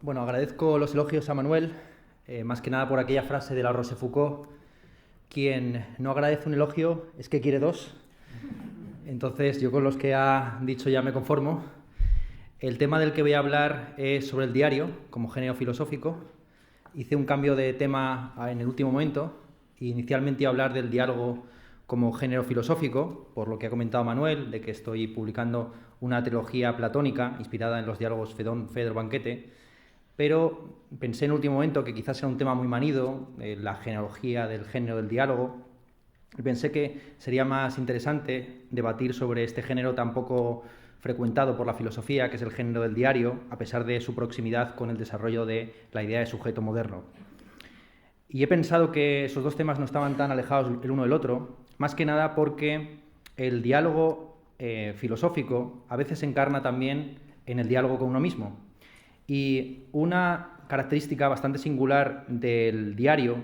Bueno, agradezco los elogios a Manuel, más que nada por aquella frase de la Rochefoucauld: quien no agradece un elogio es que quiere dos. Entonces, yo con los que ha dicho ya me conformo. El tema del que voy a hablar es sobre el diario como género filosófico. Hice un cambio de tema en el último momento. Inicialmente iba a hablar del diálogo como género filosófico, por lo que ha comentado Manuel, de que estoy publicando una trilogía platónica inspirada en los diálogos Fedro-Banquete, pero pensé en el último momento que quizás era un tema muy manido, la genealogía del género del diálogo, y pensé que sería más interesante debatir sobre este género tan poco frecuentado por la filosofía, que es el género del diario, a pesar de su proximidad con el desarrollo de la idea de sujeto moderno. Y he pensado que esos dos temas no estaban tan alejados el uno del otro, más que nada porque el diálogo filosófico a veces se encarna también en el diálogo con uno mismo. Y una característica bastante singular del diario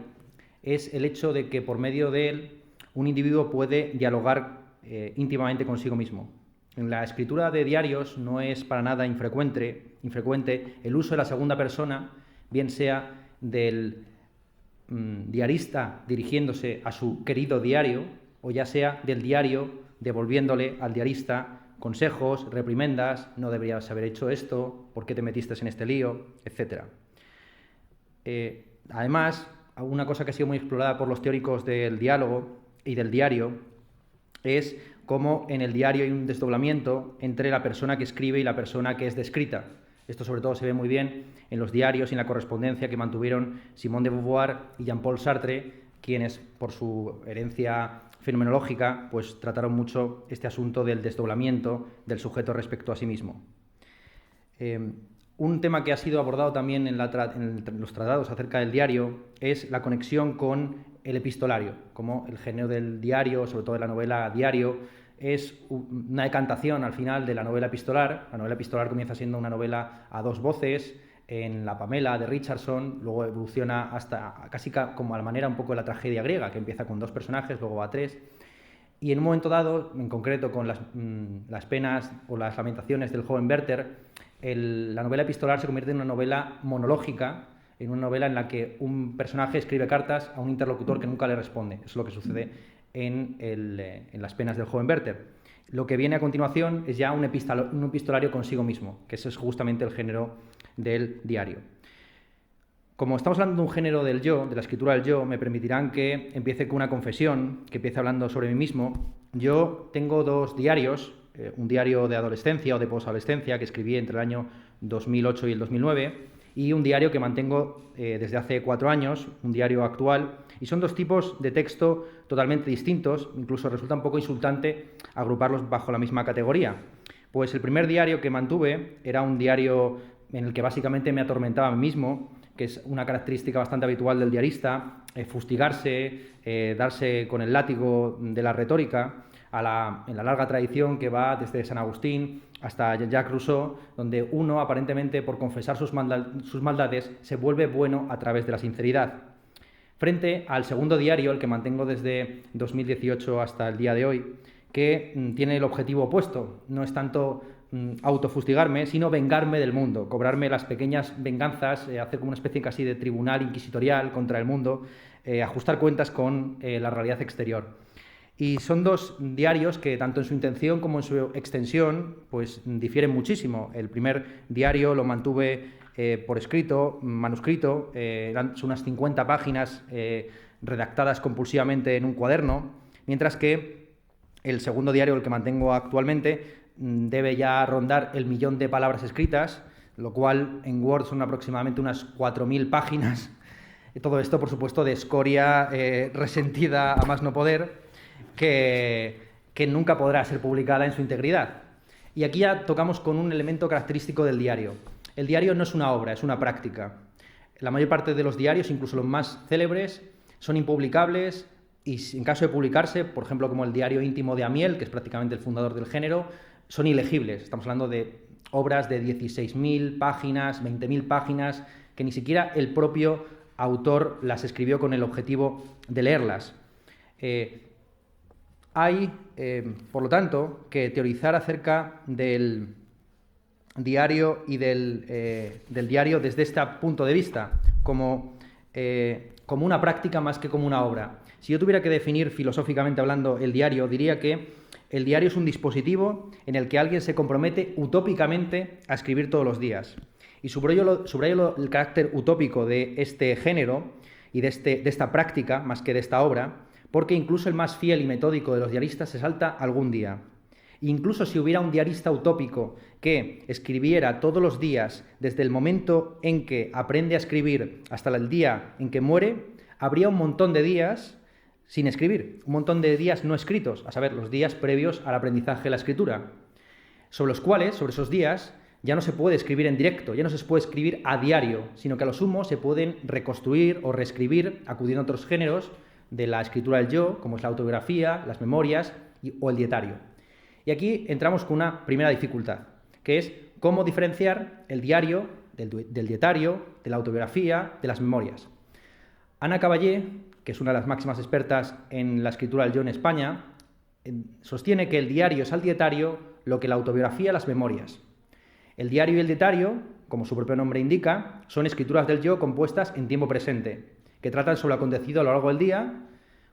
es el hecho de que por medio de él un individuo puede dialogar íntimamente consigo mismo. En la escritura de diarios no es para nada infrecuente el uso de la segunda persona, bien sea del diarista dirigiéndose a su querido diario, o ya sea del diario devolviéndole al diarista consejos, reprimendas: no deberías haber hecho esto, ¿por qué te metiste en este lío?, etc. Además, una cosa que ha sido muy explorada por los teóricos del diálogo y del diario es cómo en el diario hay un desdoblamiento entre la persona que escribe y la persona que es descrita. Esto sobre todo se ve muy bien en los diarios y en la correspondencia que mantuvieron Simone de Beauvoir y Jean-Paul Sartre, quienes, por su herencia fenomenológica, pues trataron mucho este asunto del desdoblamiento del sujeto respecto a sí mismo. Un tema que ha sido abordado también en los tratados acerca del diario es la conexión con el epistolario, como el género del diario, sobre todo de la novela diario, es una decantación al final de la novela epistolar. La novela epistolar comienza siendo una novela a dos voces, en La Pamela de Richardson, luego evoluciona hasta casi como a la manera un poco de la tragedia griega, que empieza con dos personajes, luego va a tres. Y en un momento dado, en concreto con las penas o las lamentaciones del joven Werther, la novela epistolar se convierte en una novela monológica, en una novela en la que un personaje escribe cartas a un interlocutor que nunca le responde. Eso es lo que sucede en las penas del joven Werther. Lo que viene a continuación es ya un epistolario consigo mismo, que ese es justamente el género del diario. Como estamos hablando de un género del yo, de la escritura del yo, me permitirán que empiece con una confesión, que empiece hablando sobre mí mismo. Yo tengo dos diarios, un diario de adolescencia o de posadolescencia que escribí entre el año 2008 y el 2009, y un diario que mantengo desde hace 4 años, un diario actual, y son dos tipos de texto totalmente distintos. Incluso resulta un poco insultante agruparlos bajo la misma categoría. Pues el primer diario que mantuve era un diario en el que básicamente me atormentaba a mí mismo, que es una característica bastante habitual del diarista: fustigarse, darse con el látigo de la retórica, en la larga tradición que va desde San Agustín hasta Jacques Rousseau, donde uno, aparentemente por confesar sus maldades, se vuelve bueno a través de la sinceridad. Frente al segundo diario, el que mantengo desde 2018 hasta el día de hoy, que tiene el objetivo opuesto. No es tanto autofustigarme, sino vengarme del mundo, cobrarme las pequeñas venganzas, hacer como una especie casi de tribunal inquisitorial contra el mundo, ajustar cuentas con la realidad exterior. Y son dos diarios que, tanto en su intención como en su extensión, pues difieren muchísimo. El primer diario lo mantuve por escrito, manuscrito, son unas 50 páginas redactadas compulsivamente en un cuaderno, mientras que el segundo diario, el que mantengo actualmente, debe ya rondar el 1.000.000 de palabras escritas, lo cual en Word son aproximadamente unas 4.000 páginas. Todo esto, por supuesto, de escoria resentida a más no poder, que nunca podrá ser publicada en su integridad. Y aquí ya tocamos con un elemento característico del diario. El diario no es una obra, es una práctica. La mayor parte de los diarios, incluso los más célebres, son impublicables, y en caso de publicarse, por ejemplo, como el diario íntimo de Amiel, que es prácticamente el fundador del género, son ilegibles. Estamos hablando de obras de 16.000 páginas, 20.000 páginas, que ni siquiera el propio autor las escribió con el objetivo de leerlas. Hay, por lo tanto, que teorizar acerca del diario y del diario desde este punto de vista, como una práctica más que como una obra. Si yo tuviera que definir filosóficamente hablando el diario, diría que el diario es un dispositivo en el que alguien se compromete utópicamente a escribir todos los días. Y subrayo el carácter utópico de este género y de esta práctica, más que de esta obra, porque incluso el más fiel y metódico de los diaristas se salta algún día. Incluso si hubiera un diarista utópico que escribiera todos los días desde el momento en que aprende a escribir hasta el día en que muere, habría un montón de días sin escribir, un montón de días no escritos, a saber, los días previos al aprendizaje de la escritura, sobre los cuales, sobre esos días, ya no se puede escribir en directo, ya no se puede escribir a diario, sino que a lo sumo se pueden reconstruir o reescribir acudiendo a otros géneros de la escritura del yo, como es la autobiografía, las memorias o el dietario. Y aquí entramos con una primera dificultad, que es cómo diferenciar el diario del dietario, de la autobiografía, de las memorias. Ana Caballé, que es una de las máximas expertas en la escritura del yo en España, sostiene que el diario es al dietario lo que la autobiografía a las memorias. El diario y el dietario, como su propio nombre indica, son escrituras del yo compuestas en tiempo presente, que tratan sobre lo acontecido a lo largo del día,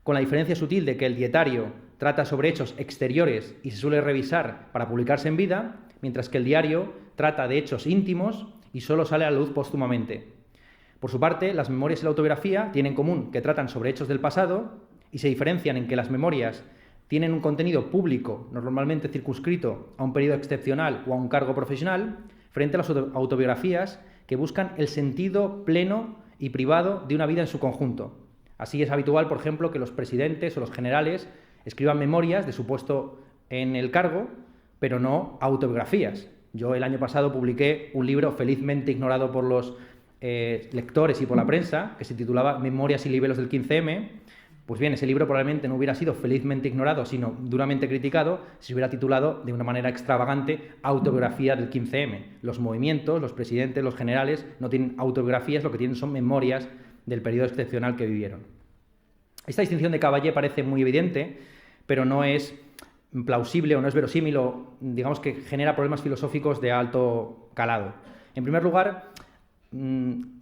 con la diferencia sutil de que el dietario trata sobre hechos exteriores y se suele revisar para publicarse en vida, mientras que el diario trata de hechos íntimos y solo sale a la luz póstumamente. Por su parte, las memorias y la autobiografía tienen en común que tratan sobre hechos del pasado y se diferencian en que las memorias tienen un contenido público, normalmente circunscrito a un periodo excepcional o a un cargo profesional, frente a las autobiografías que buscan el sentido pleno y privado de una vida en su conjunto. Así es habitual, por ejemplo, que los presidentes o los generales escriban memorias de su puesto en el cargo, pero no autobiografías. Yo el año pasado publiqué un libro felizmente ignorado por los lectores y por la prensa, que se titulaba Memorias y libelos del 15M. Pues bien, ese libro probablemente no hubiera sido felizmente ignorado, sino duramente criticado, si se hubiera titulado de una manera extravagante Autobiografía del 15M. Los movimientos, los presidentes, los generales no tienen autobiografías, lo que tienen son memorias del periodo excepcional que vivieron. Esta distinción de Caballé parece muy evidente, pero no es plausible o no es verosímil o digamos que genera problemas filosóficos de alto calado. En primer lugar,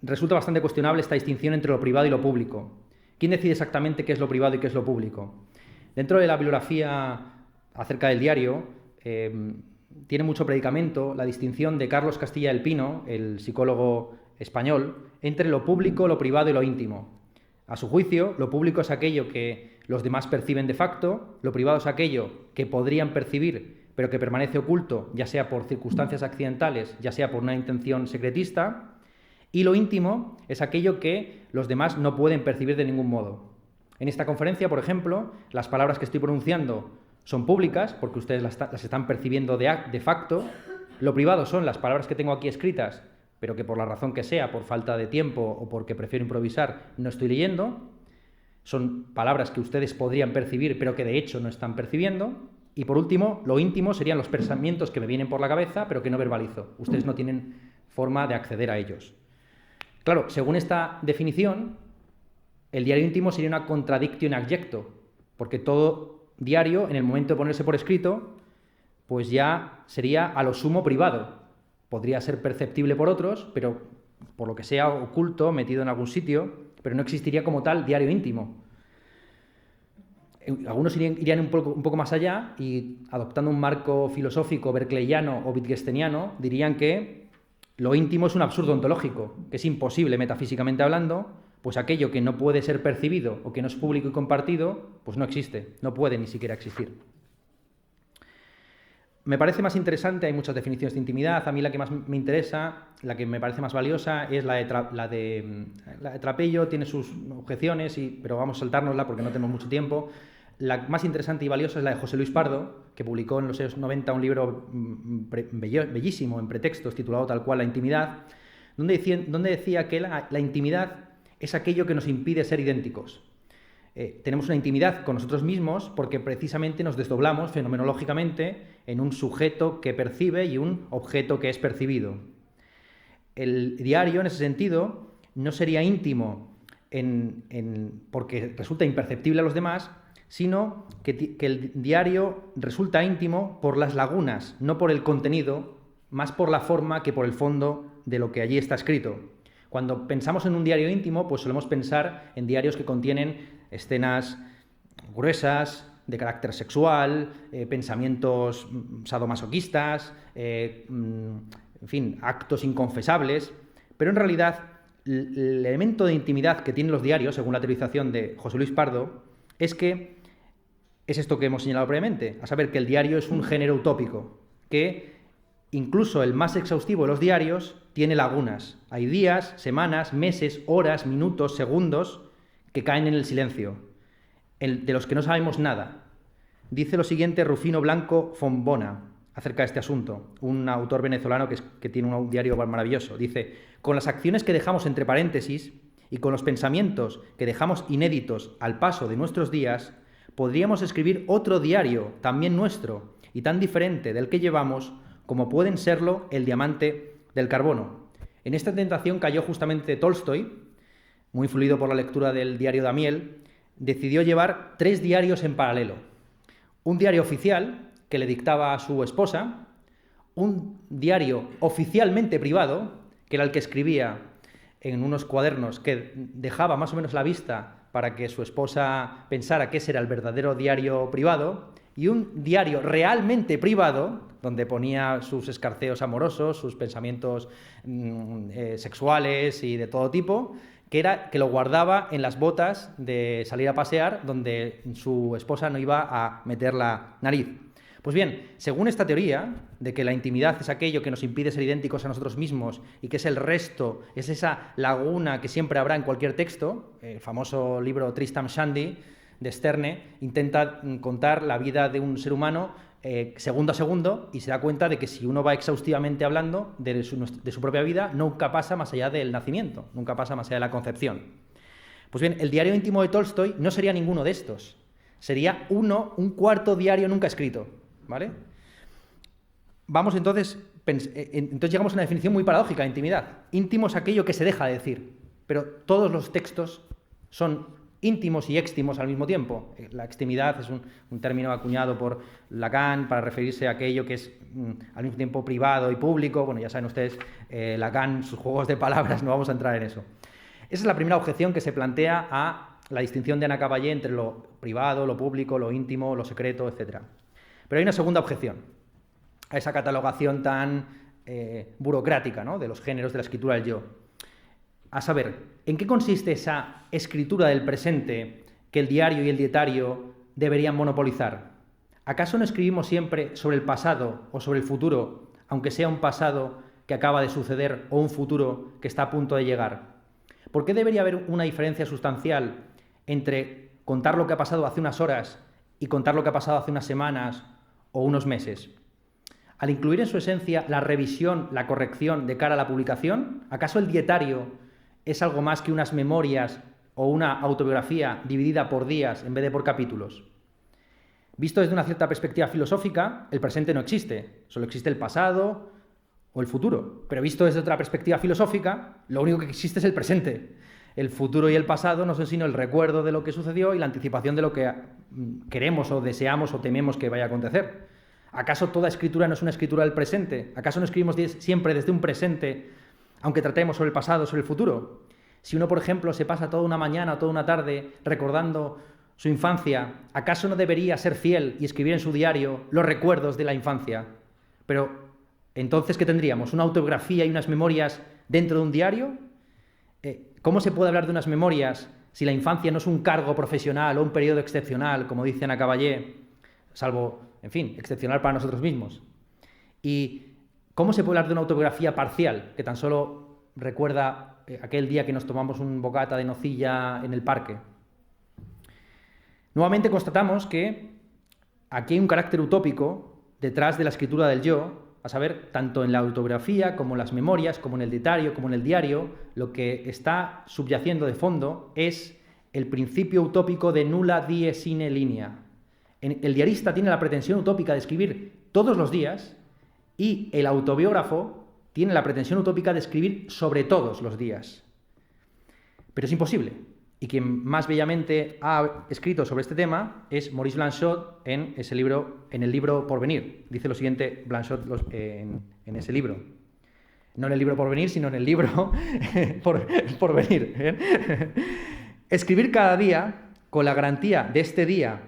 resulta bastante cuestionable esta distinción entre lo privado y lo público. ¿Quién decide exactamente qué es lo privado y qué es lo público? Dentro de la bibliografía acerca del diario, tiene mucho predicamento la distinción de Carlos Castilla del Pino, el psicólogo español, entre lo público, lo privado y lo íntimo. A su juicio, lo público es aquello que los demás perciben de facto, lo privado es aquello que podrían percibir, pero que permanece oculto, ya sea por circunstancias accidentales, ya sea por una intención secretista, y lo íntimo es aquello que los demás no pueden percibir de ningún modo. En esta conferencia, por ejemplo, las palabras que estoy pronunciando son públicas, porque ustedes las están percibiendo de facto. Lo privado son las palabras que tengo aquí escritas, pero que por la razón que sea, por falta de tiempo o porque prefiero improvisar, no estoy leyendo. Son palabras que ustedes podrían percibir, pero que de hecho no están percibiendo. Y por último, lo íntimo serían los pensamientos que me vienen por la cabeza, pero que no verbalizo. Ustedes no tienen forma de acceder a ellos. Claro, según esta definición, el diario íntimo sería una contradictio in adjecto, porque todo diario, en el momento de ponerse por escrito, pues ya sería a lo sumo privado. Podría ser perceptible por otros, pero por lo que sea oculto, metido en algún sitio, pero no existiría como tal diario íntimo. Algunos irían un poco más allá y, adoptando un marco filosófico berkeleyano o wittgensteiniano, dirían que lo íntimo es un absurdo ontológico, que es imposible metafísicamente hablando, pues aquello que no puede ser percibido o que no es público y compartido, pues no existe, no puede ni siquiera existir. Me parece más interesante, hay muchas definiciones de intimidad, a mí la que más me interesa, la que me parece más valiosa es la de Trapello, tiene sus objeciones, pero vamos a saltárnosla porque no tenemos mucho tiempo. La más interesante y valiosa es la de José Luis Pardo, que publicó en los años 90 un libro bellísimo en pretextos, titulado tal cual La intimidad, donde decía que la intimidad es aquello que nos impide ser idénticos. Tenemos una intimidad con nosotros mismos porque precisamente nos desdoblamos fenomenológicamente en un sujeto que percibe y un objeto que es percibido. El diario, en ese sentido, no sería íntimo porque resulta imperceptible a los demás, sino que el diario resulta íntimo por las lagunas, no por el contenido más por la forma que por el fondo de lo que allí está escrito. Cuando pensamos en un diario íntimo, pues solemos pensar en diarios que contienen escenas gruesas, de carácter sexual, pensamientos sadomasoquistas, en fin, actos inconfesables, pero en realidad el elemento de intimidad que tienen los diarios, según la teorización de José Luis Pardo, es que es esto que hemos señalado previamente, a saber que el diario es un género utópico, que incluso el más exhaustivo de los diarios tiene lagunas. Hay días, semanas, meses, horas, minutos, segundos que caen en el silencio, de los que no sabemos nada. Dice lo siguiente Rufino Blanco Fombona acerca de este asunto, un autor venezolano que tiene un diario maravilloso. Dice: con las acciones que dejamos entre paréntesis y con los pensamientos que dejamos inéditos al paso de nuestros días, podríamos escribir otro diario, también nuestro, y tan diferente del que llevamos como pueden serlo el diamante del carbono. En esta tentación cayó justamente Tolstoy, muy influido por la lectura del diario de Amiel. Decidió llevar 3 diarios en paralelo. Un diario oficial, que le dictaba a su esposa, un diario oficialmente privado, que era el que escribía en unos cuadernos que dejaba más o menos la vista para que su esposa pensara que ese era el verdadero diario privado, y un diario realmente privado, donde ponía sus escarceos amorosos, sus pensamientos sexuales y de todo tipo, que lo guardaba en las botas de salir a pasear, donde su esposa no iba a meter la nariz. Pues bien, según esta teoría de que la intimidad es aquello que nos impide ser idénticos a nosotros mismos y que es el resto, es esa laguna que siempre habrá en cualquier texto, el famoso libro Tristram Shandy de Sterne intenta contar la vida de un ser humano segundo a segundo, y se da cuenta de que si uno va exhaustivamente hablando de su propia vida, nunca pasa más allá del nacimiento, nunca pasa más allá de la concepción. Pues bien, el diario íntimo de Tolstoy no sería ninguno de estos, sería un cuarto diario nunca escrito, ¿vale? Vamos entonces llegamos a una definición muy paradójica de intimidad. Íntimo es aquello que se deja de decir, pero todos los textos son íntimos y éxtimos al mismo tiempo. La extimidad es un término acuñado por Lacan para referirse a aquello que es al mismo tiempo privado y público. Bueno, ya saben ustedes, Lacan, sus juegos de palabras, no vamos a entrar en eso. Esa es la primera objeción que se plantea a la distinción de Ana Caballé entre lo privado, lo público, lo íntimo, lo secreto, etc. Pero hay una segunda objeción a esa catalogación tan burocrática, ¿no?, de los géneros de la escritura del yo. A saber, ¿en qué consiste esa escritura del presente que el diario y el dietario deberían monopolizar? ¿Acaso no escribimos siempre sobre el pasado o sobre el futuro, aunque sea un pasado que acaba de suceder o un futuro que está a punto de llegar? ¿Por qué debería haber una diferencia sustancial entre contar lo que ha pasado hace unas horas y contar lo que ha pasado hace unas semanas o unos meses? Al incluir en su esencia la revisión, la corrección de cara a la publicación, ¿acaso el dietario es algo más que unas memorias o una autobiografía dividida por días en vez de por capítulos? Visto desde una cierta perspectiva filosófica, el presente no existe, solo existe el pasado o el futuro. Pero visto desde otra perspectiva filosófica, lo único que existe es el presente. El futuro y el pasado no son sino el recuerdo de lo que sucedió y la anticipación de lo que queremos o deseamos o tememos que vaya a acontecer. ¿Acaso toda escritura no es una escritura del presente? ¿Acaso no escribimos siempre desde un presente, aunque tratemos sobre el pasado o sobre el futuro? Si uno, por ejemplo, se pasa toda una mañana o toda una tarde recordando su infancia, ¿acaso no debería ser fiel y escribir en su diario los recuerdos de la infancia? Pero, ¿entonces qué tendríamos? ¿Una autobiografía y unas memorias dentro de un diario? ¿Cómo se puede hablar de unas memorias si la infancia no es un cargo profesional o un periodo excepcional, como dice Ana Caballé, salvo, en fin, excepcional para nosotros mismos? ¿Y cómo se puede hablar de una autobiografía parcial, que tan solo recuerda aquel día que nos tomamos un bocata de nocilla en el parque? Nuevamente constatamos que aquí hay un carácter utópico detrás de la escritura del yo, a saber, tanto en la autobiografía como en las memorias, como en el dietario, como en el diario, lo que está subyaciendo de fondo es el principio utópico de nulla die sine linea. El diarista tiene la pretensión utópica de escribir todos los días y el autobiógrafo tiene la pretensión utópica de escribir sobre todos los días. Pero es imposible. Y quien más bellamente ha escrito sobre este tema es Maurice Blanchot en el libro Porvenir. Dice lo siguiente Blanchot en ese libro. No en el libro Porvenir, sino en el libro Porvenir. Escribir cada día, con la garantía de este día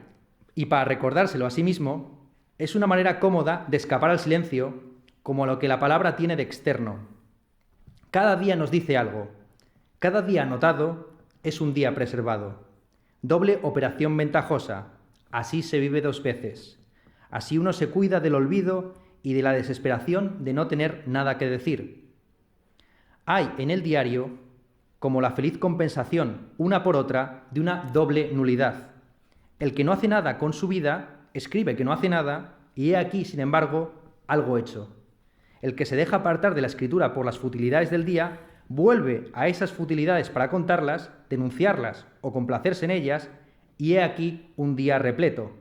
y para recordárselo a sí mismo, es una manera cómoda de escapar al silencio, como lo que la palabra tiene de externo. Cada día nos dice algo. Cada día anotado es un día preservado. Doble operación ventajosa. Así se vive 2 veces. Así uno se cuida del olvido y de la desesperación de no tener nada que decir. Hay en el diario como la feliz compensación, una por otra, de una doble nulidad. El que no hace nada con su vida, escribe que no hace nada, y he aquí, sin embargo, algo hecho. El que se deja apartar de la escritura por las futilidades del día, vuelve a esas futilidades para contarlas, denunciarlas o complacerse en ellas, y he aquí un día repleto.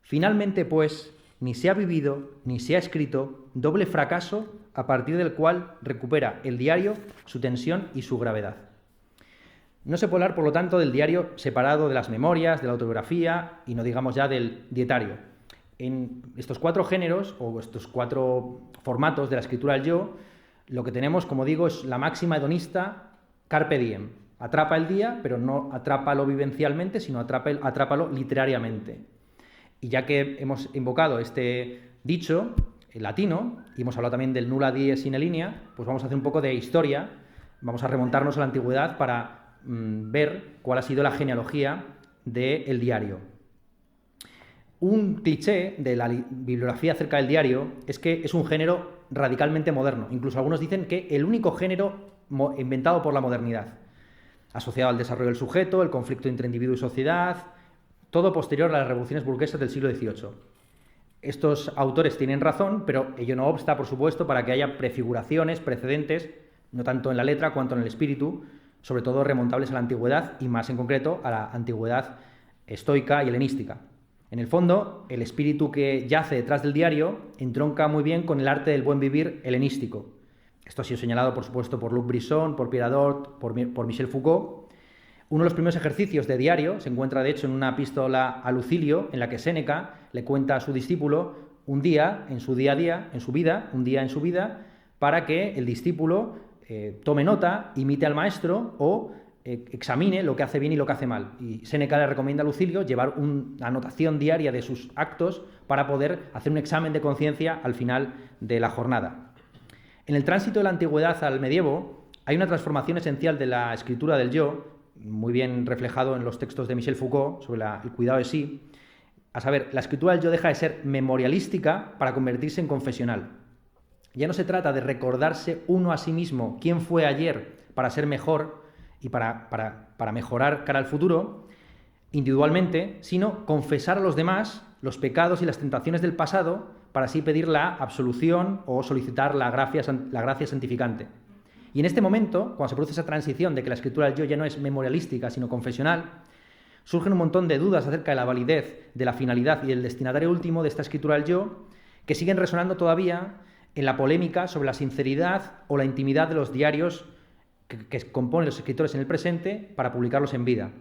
Finalmente, pues, ni se ha vivido, ni se ha escrito, doble fracaso a partir del cual recupera el diario su tensión y su gravedad. No se puede hablar, por lo tanto, del diario separado de las memorias, de la autobiografía y no digamos ya del dietario. En estos 4 géneros o estos 4 formatos de la escritura del yo, lo que tenemos, como digo, es la máxima hedonista carpe diem. Atrapa el día, pero no atrápalo vivencialmente, sino atrápalo literariamente. Y ya que hemos invocado este dicho en latino, y hemos hablado también del nulla dies sine linea, pues vamos a hacer un poco de historia, vamos a remontarnos a la antigüedad para ver cuál ha sido la genealogía del diario. Un cliché de la bibliografía acerca del diario es que es un género radicalmente moderno. Incluso algunos dicen que el único género inventado por la modernidad, asociado al desarrollo del sujeto, el conflicto entre individuo y sociedad, todo posterior a las revoluciones burguesas del siglo XVIII. Estos autores tienen razón, pero ello no obsta, por supuesto, para que haya prefiguraciones, precedentes, no tanto en la letra cuanto en el espíritu, sobre todo remontables a la antigüedad y más en concreto a la antigüedad estoica y helenística. En el fondo, el espíritu que yace detrás del diario entronca muy bien con el arte del buen vivir helenístico. Esto ha sido señalado, por supuesto, por Luc Brisson, por Pierre Hadot, por Michel Foucault. Uno de los primeros ejercicios de diario se encuentra, de hecho, en una epístola a Lucilio, en la que Séneca le cuenta a su discípulo un día en su día a día, en su vida, un día en su vida, para que el discípulo tome nota, imite al maestro o examine lo que hace bien y lo que hace mal. Y Séneca le recomienda a Lucilio llevar una anotación diaria de sus actos para poder hacer un examen de conciencia al final de la jornada. En el tránsito de la antigüedad al medievo hay una transformación esencial de la escritura del yo, muy bien reflejado en los textos de Michel Foucault sobre el cuidado de sí. A saber, la escritura del yo deja de ser memorialística para convertirse en confesional. Ya no se trata de recordarse uno a sí mismo quién fue ayer para ser mejor y para mejorar cara al futuro individualmente, sino confesar a los demás los pecados y las tentaciones del pasado para así pedir la absolución o solicitar la gracia santificante. Y en este momento, cuando se produce esa transición de que la escritura del yo ya no es memorialística, sino confesional, surgen un montón de dudas acerca de la validez, de la finalidad y del destinatario último de esta escritura del yo, que siguen resonando todavía en la polémica sobre la sinceridad o la intimidad de los diarios que componen los escritores en el presente para publicarlos en vida.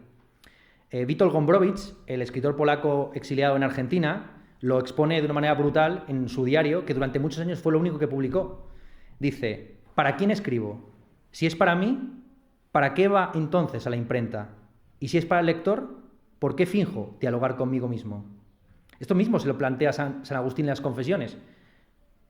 Witold Gombrowicz, el escritor polaco exiliado en Argentina, lo expone de una manera brutal en su diario, que durante muchos años fue lo único que publicó. Dice: ¿para quién escribo? Si es para mí, ¿para qué va entonces a la imprenta? Y si es para el lector, ¿por qué finjo dialogar conmigo mismo? Esto mismo se lo plantea San Agustín en las Confesiones.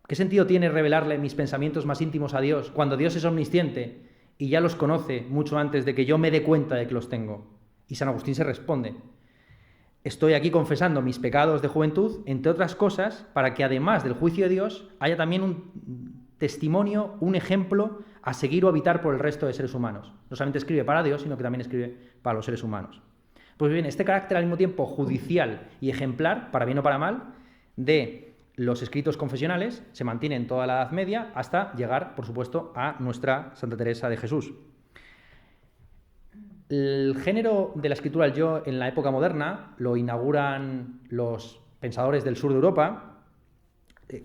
¿Qué sentido tiene revelarle mis pensamientos más íntimos a Dios cuando Dios es omnisciente y ya los conoce mucho antes de que yo me dé cuenta de que los tengo? Y San Agustín se responde: estoy aquí confesando mis pecados de juventud, entre otras cosas, para que además del juicio de Dios haya también un testimonio, un ejemplo a seguir o habitar por el resto de seres humanos. No solamente escribe para Dios, sino que también escribe para los seres humanos. Pues bien, este carácter al mismo tiempo judicial y ejemplar, para bien o para mal, de los escritos confesionales se mantiene en toda la Edad Media hasta llegar, por supuesto, a nuestra Santa Teresa de Jesús. El género de la escritura del yo en la época moderna lo inauguran los pensadores del sur de Europa,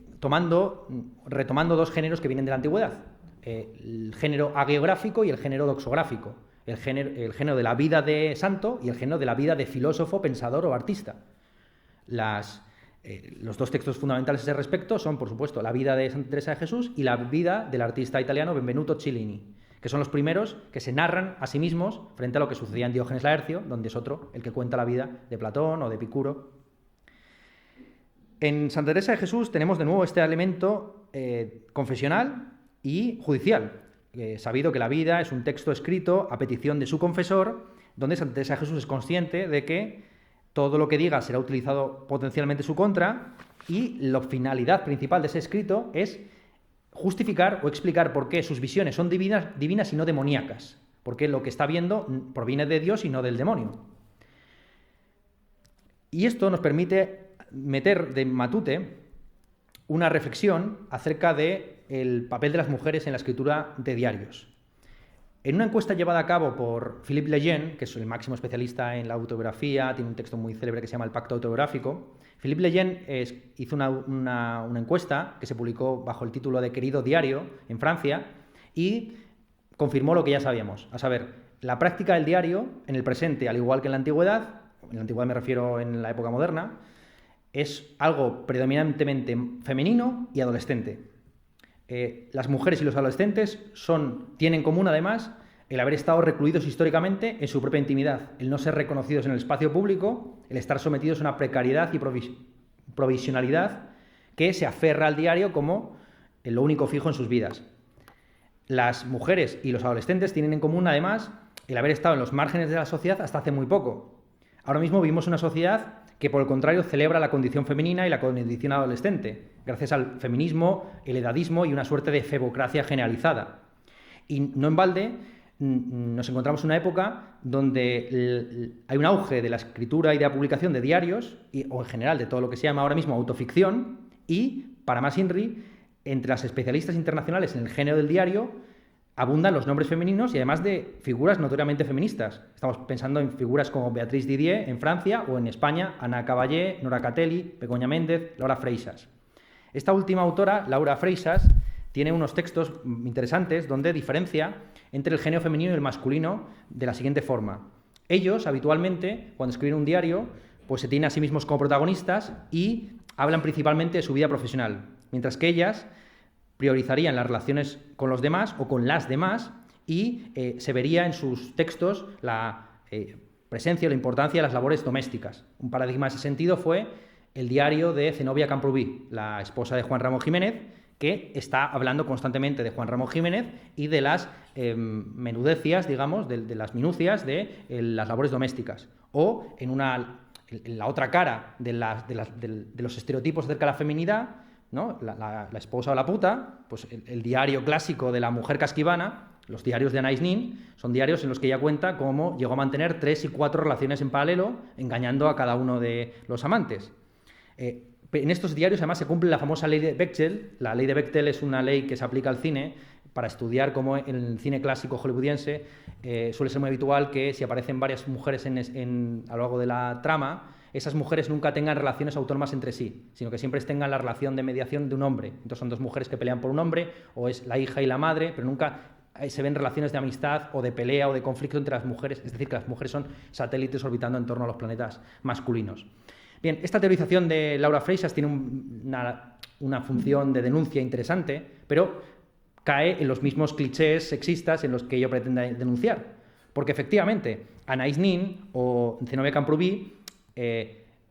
retomando 2 géneros que vienen de la antigüedad, el género hagiográfico y el género doxográfico. el género de la vida de santo y el género de la vida de filósofo, pensador o artista. Los dos textos fundamentales a ese respecto son, por supuesto, la vida de Santa Teresa de Jesús y la vida del artista italiano Benvenuto Cellini, que son los primeros que se narran a sí mismos frente a lo que sucedía en Diógenes Laercio, donde es otro el que cuenta la vida de Platón o de Epicuro. En Santa Teresa de Jesús tenemos de nuevo este elemento confesional y judicial. Sabido que la vida es un texto escrito a petición de su confesor, donde Santa Teresa de Jesús es consciente de que todo lo que diga será utilizado potencialmente en su contra, y la finalidad principal de ese escrito es justificar o explicar por qué sus visiones son divinas y no demoníacas, porque lo que está viendo proviene de Dios y no del demonio. Y esto nos permite meter de matute una reflexión acerca del papel de las mujeres en la escritura de diarios. En una encuesta llevada a cabo por Philippe Lejeune, que es el máximo especialista en la autobiografía, tiene un texto muy célebre que se llama El Pacto Autobiográfico, Philippe Lejeune hizo una encuesta que se publicó bajo el título de Querido Diario en Francia y confirmó lo que ya sabíamos, a saber, la práctica del diario en el presente, al igual que en la antigüedad me refiero en la época moderna, es algo predominantemente femenino y adolescente. Las mujeres y los adolescentes tienen en común, además, el haber estado recluidos históricamente en su propia intimidad, el no ser reconocidos en el espacio público, el estar sometidos a una precariedad y provisionalidad que se aferra al diario como lo único fijo en sus vidas. Las mujeres y los adolescentes tienen en común, además, el haber estado en los márgenes de la sociedad hasta hace muy poco. Ahora mismo vivimos una sociedad que, por el contrario, celebra la condición femenina y la condición adolescente, gracias al feminismo, el edadismo y una suerte de febocracia generalizada. Y no en balde nos encontramos en una época donde hay un auge de la escritura y de la publicación de diarios, o en general de todo lo que se llama ahora mismo autoficción, y, para más INRI, entre las especialistas internacionales en el género del diario abundan los nombres femeninos y además de figuras notoriamente feministas. Estamos pensando en figuras como Beatriz Didier en Francia o en España, Ana Caballé, Nora Catelli, Begoña Méndez, Laura Freixas. Esta última autora, Laura Freixas, tiene unos textos interesantes donde diferencia entre el género femenino y el masculino de la siguiente forma. Ellos, habitualmente, cuando escriben un diario, pues se tienen a sí mismos como protagonistas y hablan principalmente de su vida profesional, mientras que ellas priorizarían las relaciones con los demás o con las demás y se vería en sus textos la presencia o la importancia de las labores domésticas. Un paradigma en ese sentido fue el diario de Zenobia Camprubí, la esposa de Juan Ramón Jiménez, que está hablando constantemente de Juan Ramón Jiménez y de las menudecias, digamos, de las minucias de las labores domésticas. O en la otra cara de los estereotipos acerca de la feminidad, ¿no? La esposa o la puta, pues el diario clásico de la mujer casquivana, los diarios de Anais Nin, son diarios en los que ella cuenta cómo llegó a mantener 3 y 4 relaciones en paralelo, engañando a cada uno de los amantes. En estos diarios, además, se cumple la famosa ley de Bechdel. La ley de Bechdel es una ley que se aplica al cine para estudiar cómo en el cine clásico hollywoodiense suele ser muy habitual que si aparecen varias mujeres a lo largo de la trama, esas mujeres nunca tengan relaciones autónomas entre sí, sino que siempre tengan la relación de mediación de un hombre. Entonces son dos mujeres que pelean por un hombre, o es la hija y la madre, pero nunca se ven relaciones de amistad o de pelea o de conflicto entre las mujeres, es decir, que las mujeres son satélites orbitando en torno a los planetas masculinos. Bien, esta teorización de Laura Freixas tiene una función de denuncia interesante, pero cae en los mismos clichés sexistas en los que ella pretende denunciar. Porque efectivamente, Anais Nin o Zenobia Camprubí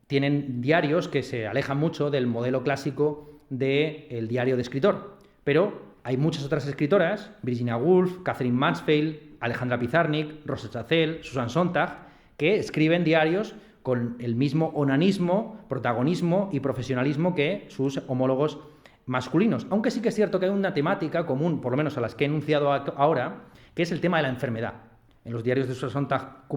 tienen diarios que se alejan mucho del modelo clásico del diario de escritor. Pero hay muchas otras escritoras, Virginia Woolf, Catherine Mansfield, Alejandra Pizarnik, Rosa Chacel, Susan Sontag, que escriben diarios con el mismo onanismo, protagonismo y profesionalismo que sus homólogos masculinos. Aunque sí que es cierto que hay una temática común, por lo menos a las que he enunciado ahora, que es el tema de la enfermedad. En los diarios de Susan Sontag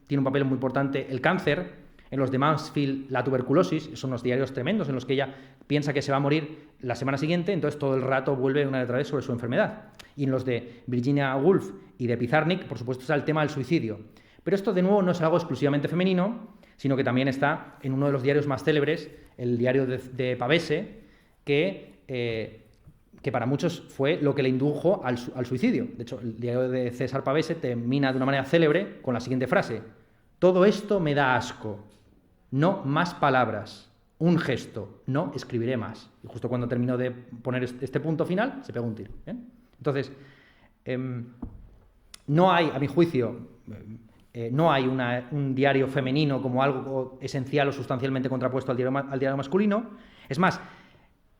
tiene un papel muy importante el cáncer, en los de Mansfield la tuberculosis, son unos diarios tremendos en los que ella piensa que se va a morir la semana siguiente, entonces todo el rato vuelve una y otra vez sobre su enfermedad. Y en los de Virginia Woolf y de Pizarnik, por supuesto, está el tema del suicidio. Pero esto, de nuevo, no es algo exclusivamente femenino, sino que también está en uno de los diarios más célebres, el diario de Pavese, que que para muchos fue lo que le indujo al suicidio. De hecho, el diario de César Pavese termina de una manera célebre con la siguiente frase: todo esto me da asco, no más palabras, un gesto, no escribiré más. Y justo cuando terminó de poner este punto final, se pegó un tiro. Entonces, no hay, a mi juicio, no hay un diario femenino como algo esencial o sustancialmente contrapuesto al diario masculino. Es más,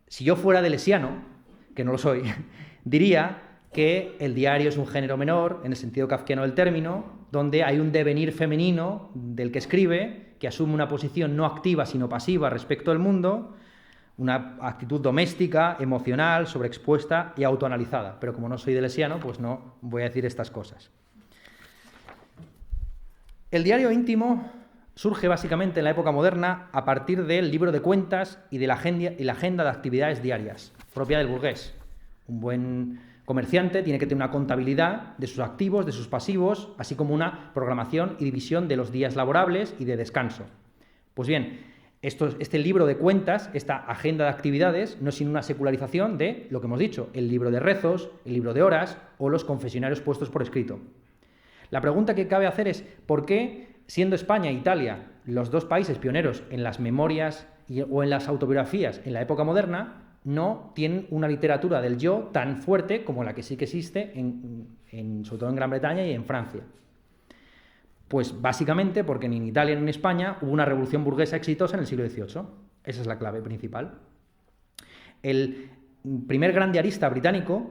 si yo fuera deleuziano, que no lo soy, diría que el diario es un género menor, en el sentido kafkiano del término, donde hay un devenir femenino del que escribe, que asume una posición no activa sino pasiva respecto al mundo, una actitud doméstica, emocional, sobreexpuesta y autoanalizada. Pero como no soy deleuziano, pues no voy a decir estas cosas. El diario íntimo surge básicamente en la época moderna a partir del libro de cuentas y de la agenda de actividades diarias, propia del burgués. Un buen comerciante tiene que tener una contabilidad de sus activos, de sus pasivos, así como una programación y división de los días laborables y de descanso. Pues bien, este libro de cuentas, esta agenda de actividades, no es sino una secularización de lo que hemos dicho, el libro de rezos, el libro de horas o los confesionarios puestos por escrito. La pregunta que cabe hacer es, ¿por qué, siendo España e Italia los dos países pioneros en las memorias o en las autobiografías en la época moderna, no tienen una literatura del yo tan fuerte como la que sí que existe, sobre todo en Gran Bretaña y en Francia? Pues básicamente porque ni en Italia ni en España hubo una revolución burguesa exitosa en el siglo XVIII. Esa es la clave principal. El primer gran diarista británico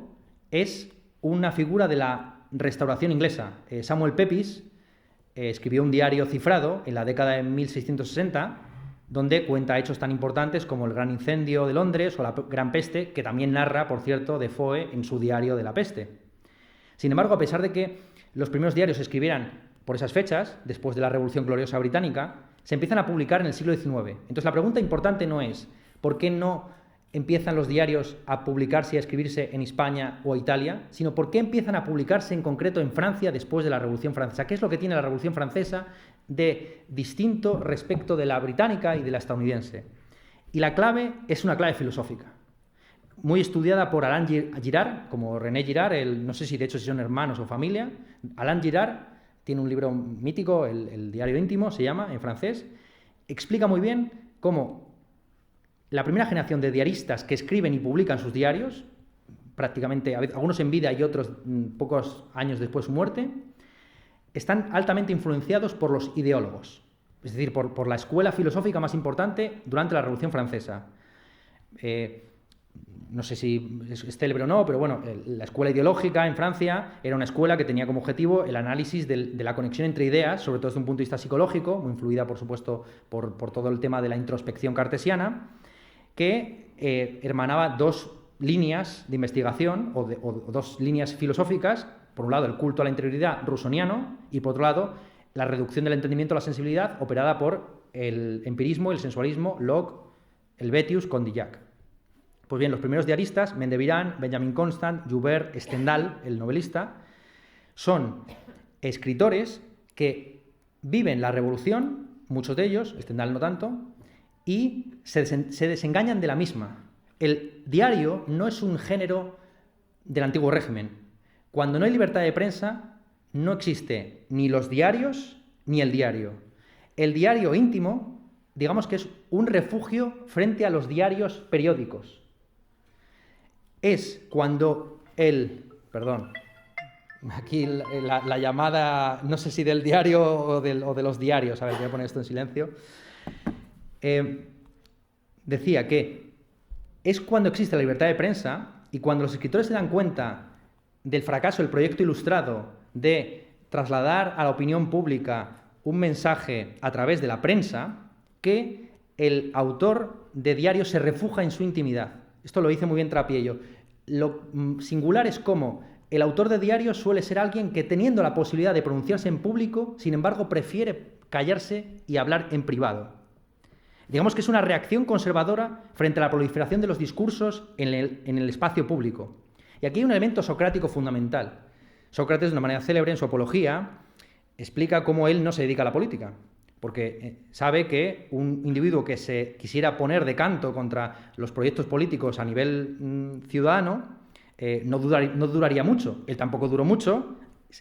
es una figura de la Restauración inglesa. Samuel Pepys escribió un diario cifrado en la década de 1660, donde cuenta hechos tan importantes como el Gran Incendio de Londres o la Gran Peste, que también narra, por cierto, Defoe en su diario de la peste. Sin embargo, a pesar de que los primeros diarios se escribieran por esas fechas, después de la Revolución Gloriosa Británica, se empiezan a publicar en el siglo XIX. Entonces la pregunta importante no es ¿por qué no empiezan los diarios a publicarse y a escribirse en España o Italia?, sino ¿por qué empiezan a publicarse en concreto en Francia después de la Revolución Francesa? ¿Qué es lo que tiene la Revolución Francesa de distinto respecto de la británica y de la estadounidense? Y la clave es una clave filosófica, muy estudiada por Alain Girard, como René Girard, no sé si de hecho si son hermanos o familia. Alain Girard tiene un libro mítico, el Diario íntimo se llama, en francés, explica muy bien cómo la primera generación de diaristas que escriben y publican sus diarios, prácticamente algunos en vida y otros pocos años después de su muerte, están altamente influenciados por los ideólogos, es decir, por la escuela filosófica más importante durante la Revolución Francesa. No sé si es célebre o no, pero bueno, la escuela ideológica en Francia era una escuela que tenía como objetivo el análisis de la conexión entre ideas, sobre todo desde un punto de vista psicológico, muy influida, por supuesto, por todo el tema de la introspección cartesiana, que hermanaba dos líneas de investigación o dos líneas filosóficas. Por un lado, el culto a la interioridad rusoniano y, por otro lado, la reducción del entendimiento a la sensibilidad operada por el empirismo, el sensualismo, Locke, Helvetius, Condillac. Pues bien, los primeros diaristas, Mendevirán, Benjamin Constant, Joubert, Stendhal, el novelista, son escritores que viven la revolución, muchos de ellos, Stendhal no tanto, y se desengañan de la misma. El diario no es un género del antiguo régimen. Cuando no hay libertad de prensa, no existe ni los diarios ni el diario. El diario íntimo, digamos que es un refugio frente a los diarios periódicos. Es cuando aquí la llamada, no sé si del diario o de los diarios, a ver, voy a poner esto en silencio. Decía que es cuando existe la libertad de prensa y cuando los escritores se dan cuenta del fracaso del proyecto ilustrado de trasladar a la opinión pública un mensaje a través de la prensa, que el autor de diario se refugia en su intimidad. Esto lo dice muy bien Trapiello. Lo singular es cómo el autor de diario suele ser alguien que, teniendo la posibilidad de pronunciarse en público, sin embargo prefiere callarse y hablar en privado. Digamos que es una reacción conservadora frente a la proliferación de los discursos en el espacio público. Y aquí hay un elemento socrático fundamental. Sócrates, de una manera célebre en su Apología, explica cómo él no se dedica a la política, porque sabe que un individuo que se quisiera poner de canto contra los proyectos políticos a nivel ciudadano no duraría mucho. Él tampoco duró mucho,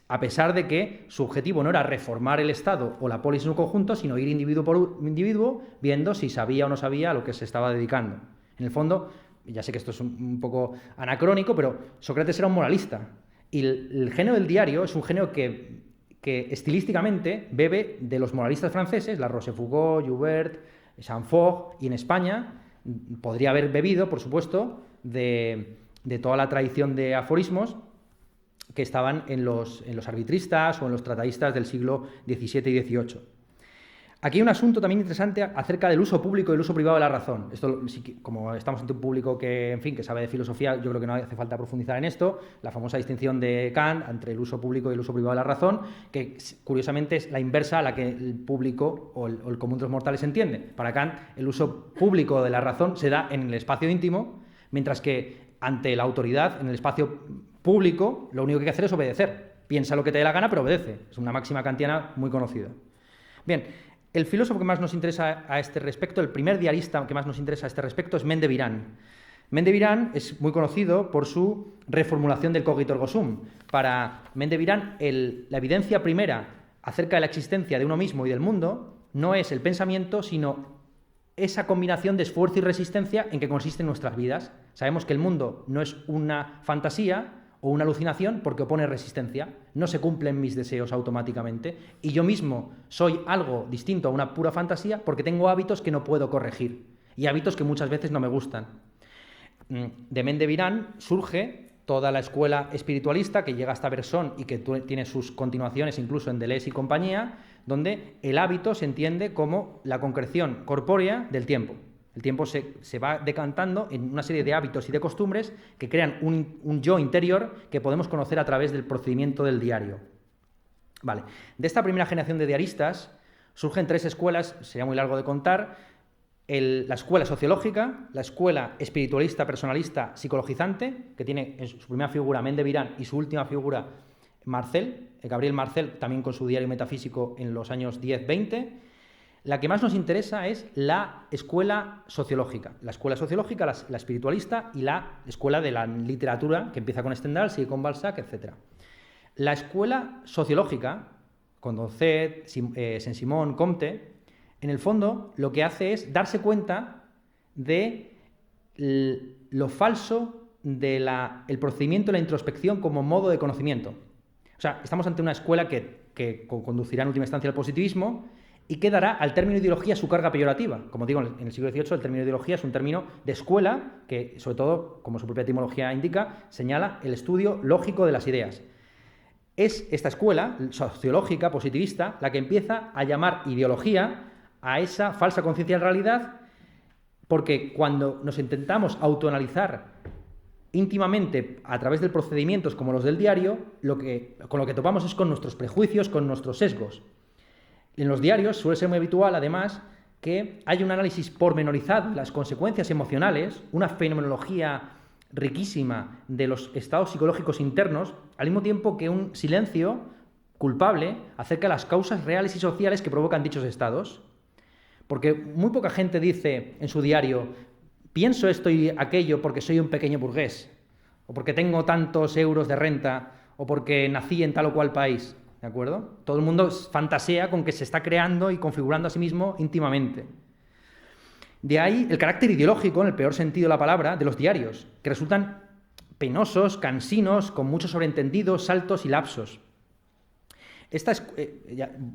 a pesar de que su objetivo no era reformar el Estado o la polis en su conjunto, sino ir individuo por individuo viendo si sabía o no sabía a lo que se estaba dedicando. En el fondo, ya sé que esto es un poco anacrónico, pero Sócrates era un moralista. Y el género del diario es un género que estilísticamente bebe de los moralistas franceses, la Rochefoucauld, Joubert, Saint-Fort, y en España podría haber bebido, por supuesto, de toda la tradición de aforismos que estaban en los arbitristas o en los tratadistas del siglo XVII y XVIII. Aquí hay un asunto también interesante acerca del uso público y el uso privado de la razón. Esto, como estamos ante un público que, en fin, que sabe de filosofía, yo creo que no hace falta profundizar en esto. La famosa distinción de Kant entre el uso público y el uso privado de la razón, que curiosamente es la inversa a la que el público o el común de los mortales entiende. Para Kant, el uso público de la razón se da en el espacio íntimo, mientras que ante la autoridad, en el espacio público, lo único que hay que hacer es obedecer. Piensa lo que te dé la gana, pero obedece. Es una máxima kantiana muy conocida. Bien, el filósofo que más nos interesa a este respecto, el primer diarista que más nos interesa a este respecto es Mende Birán. Mende Birán es muy conocido por su reformulación del cogito ergo sum. Para Mende Birán, la evidencia primera acerca de la existencia de uno mismo y del mundo no es el pensamiento, sino esa combinación de esfuerzo y resistencia en que consisten nuestras vidas. Sabemos que el mundo no es una fantasía o una alucinación porque opone resistencia, no se cumplen mis deseos automáticamente y yo mismo soy algo distinto a una pura fantasía porque tengo hábitos que no puedo corregir y hábitos que muchas veces no me gustan. De Mende Birán surge toda la escuela espiritualista que llega hasta Bersón y que tiene sus continuaciones incluso en Deleuze y compañía, donde el hábito se entiende como la concreción corpórea del tiempo. El tiempo se va decantando en una serie de hábitos y de costumbres que crean un yo interior que podemos conocer a través del procedimiento del diario. Vale. De esta primera generación de diaristas surgen tres escuelas, sería muy largo de contar: la escuela sociológica, la escuela espiritualista, personalista, psicologizante, que tiene en su primera figura Mende Birán y su última figura Marcel, Gabriel Marcel, también con su diario metafísico en los años 10-20. La que más nos interesa es la escuela sociológica. La escuela sociológica, la espiritualista y la escuela de la literatura, que empieza con Stendhal, sigue con Balzac, etc. La escuela sociológica, Condorcet, Saint-Simon, Comte, en el fondo lo que hace es darse cuenta de lo falso del procedimiento de la introspección como modo de conocimiento. O sea, estamos ante una escuela que conducirá en última instancia al positivismo y que dará al término ideología su carga peyorativa. Como digo, en el siglo XVIII el término ideología es un término de escuela que, sobre todo, como su propia etimología indica, señala el estudio lógico de las ideas. Es esta escuela sociológica, positivista, la que empieza a llamar ideología a esa falsa conciencia de realidad, porque cuando nos intentamos autoanalizar íntimamente a través de procedimientos como los del diario, con lo que topamos es con nuestros prejuicios, con nuestros sesgos. En los diarios suele ser muy habitual, además, que hay un análisis pormenorizado de las consecuencias emocionales, una fenomenología riquísima de los estados psicológicos internos, al mismo tiempo que un silencio culpable acerca de las causas reales y sociales que provocan dichos estados. Porque muy poca gente dice en su diario: pienso esto y aquello porque soy un pequeño burgués, o porque tengo tantos euros de renta, o porque nací en tal o cual país. ¿De acuerdo? Todo el mundo fantasea con que se está creando y configurando a sí mismo íntimamente. De ahí el carácter ideológico, en el peor sentido de la palabra, de los diarios, que resultan penosos, cansinos, con muchos sobreentendidos, saltos y lapsos.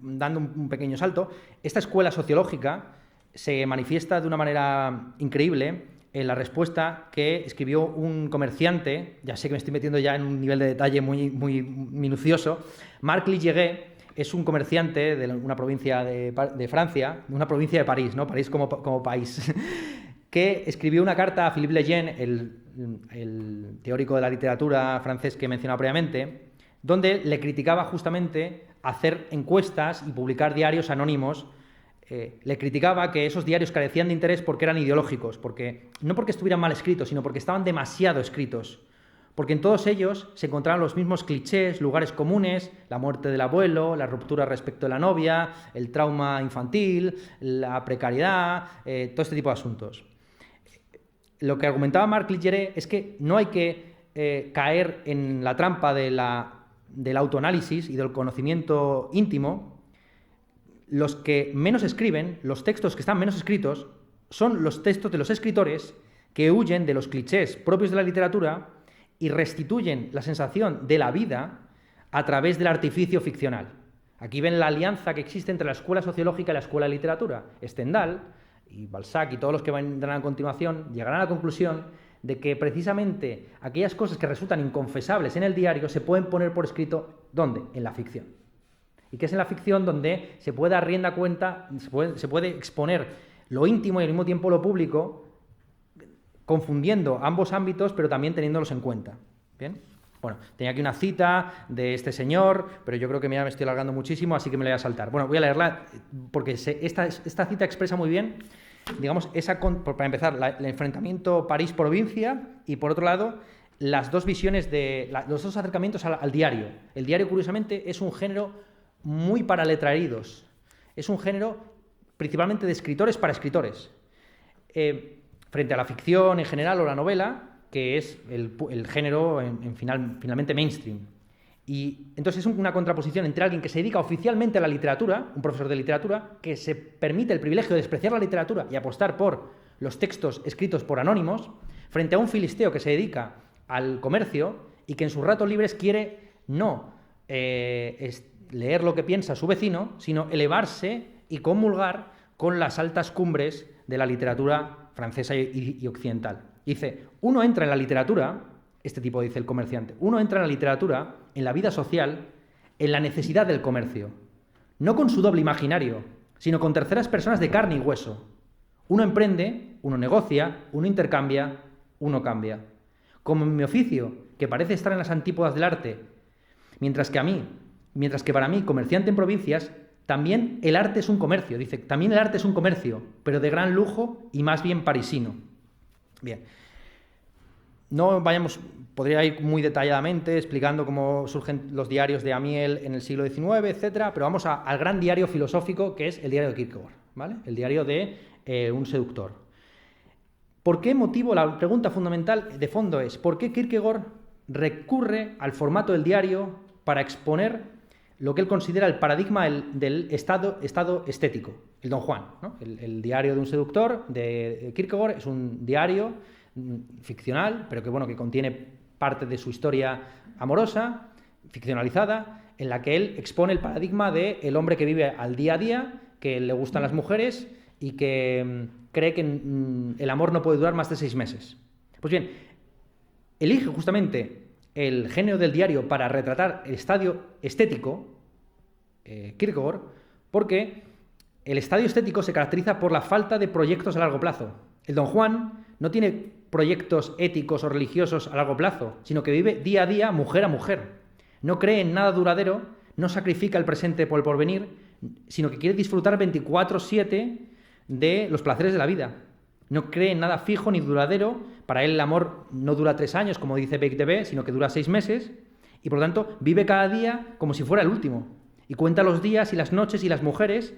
Dando un pequeño salto, esta escuela sociológica se manifiesta de una manera increíble en la respuesta que escribió un comerciante, ya sé que me estoy metiendo ya en un nivel de detalle muy, muy minucioso. Marc Ligeguet es un comerciante de una provincia de Francia, una provincia de París, ¿no? París como país, que escribió una carta a Philippe Lejeune, el teórico de la literatura francés que he mencionado previamente, donde le criticaba justamente hacer encuestas y publicar diarios anónimos. Le criticaba que esos diarios carecían de interés porque eran ideológicos, no porque estuvieran mal escritos, sino porque estaban demasiado escritos, porque en todos ellos se encontraban los mismos clichés, lugares comunes, la muerte del abuelo, la ruptura respecto de la novia, el trauma infantil, la precariedad, todo este tipo de asuntos. Lo que argumentaba Marc Liggeret es que no hay que caer en la trampa del autoanálisis y del conocimiento íntimo. Los que menos escriben, los textos que están menos escritos, son los textos de los escritores que huyen de los clichés propios de la literatura y restituyen la sensación de la vida a través del artificio ficcional. Aquí ven la alianza que existe entre la escuela sociológica y la escuela de literatura. Stendhal y Balzac y todos los que vendrán a continuación llegarán a la conclusión de que precisamente aquellas cosas que resultan inconfesables en el diario se pueden poner por escrito, ¿dónde? En la ficción. Y que es en la ficción donde se puede dar rienda cuenta, se puede exponer lo íntimo y al mismo tiempo lo público, confundiendo ambos ámbitos, pero también teniéndolos en cuenta. ¿Bien? Bueno, tenía aquí una cita de este señor, pero yo creo que ya me estoy alargando muchísimo, así que me la voy a saltar. Bueno, voy a leerla porque esta cita expresa muy bien, digamos, para empezar, el enfrentamiento París-provincia y, por otro lado, las dos visiones los dos acercamientos al diario. El diario, curiosamente, es un género muy para letraridos. Es un género principalmente de escritores para escritores. Frente a la ficción en general o la novela, que es el género finalmente mainstream. Y entonces es una contraposición entre alguien que se dedica oficialmente a la literatura, un profesor de literatura, que se permite el privilegio de despreciar la literatura y apostar por los textos escritos por anónimos, frente a un filisteo que se dedica al comercio y que en sus ratos libres quiere no leer lo que piensa su vecino, sino elevarse y comulgar con las altas cumbres de la literatura francesa y occidental. Dice, uno entra en la literatura, este tipo dice el comerciante, uno entra en la literatura, en la vida social, en la necesidad del comercio, no con su doble imaginario, sino con terceras personas de carne y hueso. Uno emprende, uno negocia, uno intercambia, uno cambia. Como en mi oficio, que parece estar en las antípodas del arte, mientras que para mí, comerciante en provincias, también el arte es un comercio. Dice, también el arte es un comercio, pero de gran lujo y más bien parisino. Bien. Podría ir muy detalladamente explicando cómo surgen los diarios de Amiel en el siglo XIX, etcétera, pero vamos al gran diario filosófico que es el diario de Kierkegaard, ¿vale? El diario de un seductor. ¿Por qué motivo? La pregunta fundamental de fondo es, ¿por qué Kierkegaard recurre al formato del diario para exponer lo que él considera el paradigma del estado estético, el Don Juan, ¿no? El diario de un seductor de Kierkegaard es un diario ficcional, pero que contiene parte de su historia amorosa, ficcionalizada, en la que él expone el paradigma del hombre que vive al día a día, que le gustan las mujeres y que cree que el amor no puede durar más de 6 meses. Pues bien, elige justamente el género del diario para retratar el estadio estético, Kierkegaard, porque el estadio estético se caracteriza por la falta de proyectos a largo plazo. El Don Juan no tiene proyectos éticos o religiosos a largo plazo, sino que vive día a día, mujer a mujer. No cree en nada duradero, no sacrifica el presente por el porvenir, sino que quiere disfrutar 24/7 de los placeres de la vida. No cree en nada fijo ni duradero. Para él el amor no dura 3 años, como dice Beck TV, sino que dura 6 meses. Y por lo tanto vive cada día como si fuera el último. Y cuenta los días y las noches y las mujeres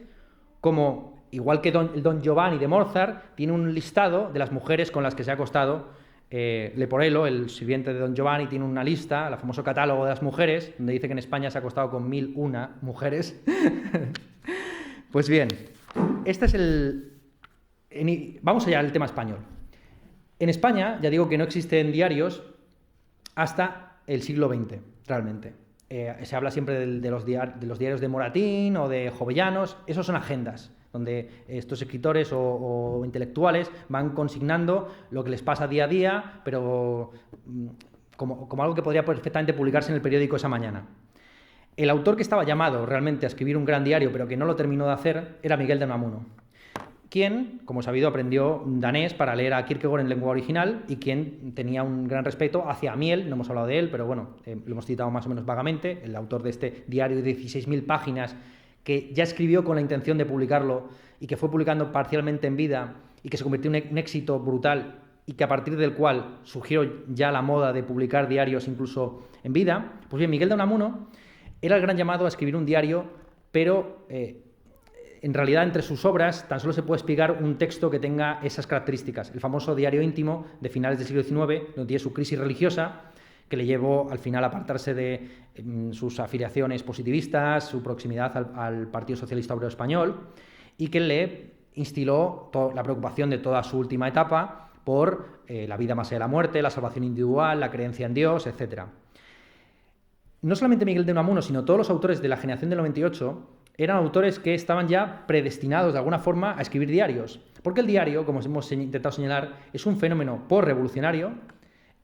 como, igual que el Don Giovanni de Mozart, tiene un listado de las mujeres con las que se ha acostado. Leporello, el sirviente de Don Giovanni, tiene una lista, el famoso catálogo de las mujeres, donde dice que en España se ha acostado con 1001 mujeres. Pues bien, este es vamos allá al tema español. En España, ya digo que no existen diarios hasta el siglo XX, realmente. Se habla siempre de los diarios de Moratín o de Jovellanos. Esos son agendas, donde estos escritores o intelectuales van consignando lo que les pasa día a día, pero como algo que podría perfectamente publicarse en el periódico esa mañana. El autor que estaba llamado realmente a escribir un gran diario, pero que no lo terminó de hacer, era Miguel de Unamuno, quien, como sabido, aprendió danés para leer a Kierkegaard en lengua original y quien tenía un gran respeto hacia Amiel. No hemos hablado de él, pero bueno, lo hemos citado más o menos vagamente, el autor de este diario de 16.000 páginas que ya escribió con la intención de publicarlo y que fue publicando parcialmente en vida y que se convirtió en un éxito brutal y que a partir del cual surgió ya la moda de publicar diarios incluso en vida. Pues bien, Miguel de Unamuno era el gran llamado a escribir un diario, pero en realidad entre sus obras tan solo se puede explicar un texto que tenga esas características. El famoso diario íntimo de finales del siglo XIX, donde tiene su crisis religiosa, que le llevó al final a apartarse de sus afiliaciones positivistas, su proximidad al Partido Socialista Obrero Español, y que le instiló la preocupación de toda su última etapa por la vida más allá de la muerte, la salvación individual, la creencia en Dios, etc. No solamente Miguel de Unamuno, sino todos los autores de la generación del 98 eran autores que estaban ya predestinados de alguna forma a escribir diarios, porque el diario, como hemos intentado señalar, es un fenómeno postrevolucionario,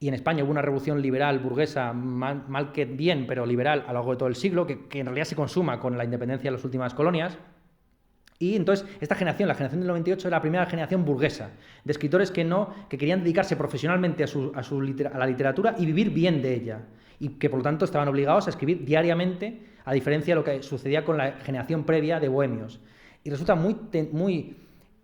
y en España hubo una revolución liberal, burguesa, mal que bien, pero liberal a lo largo de todo el siglo, que en realidad se consuma con la independencia de las últimas colonias. Y entonces esta generación, la generación del 98, era la primera generación burguesa, de escritores que querían dedicarse profesionalmente a la literatura y vivir bien de ella, y que por lo tanto estaban obligados a escribir diariamente, a diferencia de lo que sucedía con la generación previa de bohemios. Y resulta muy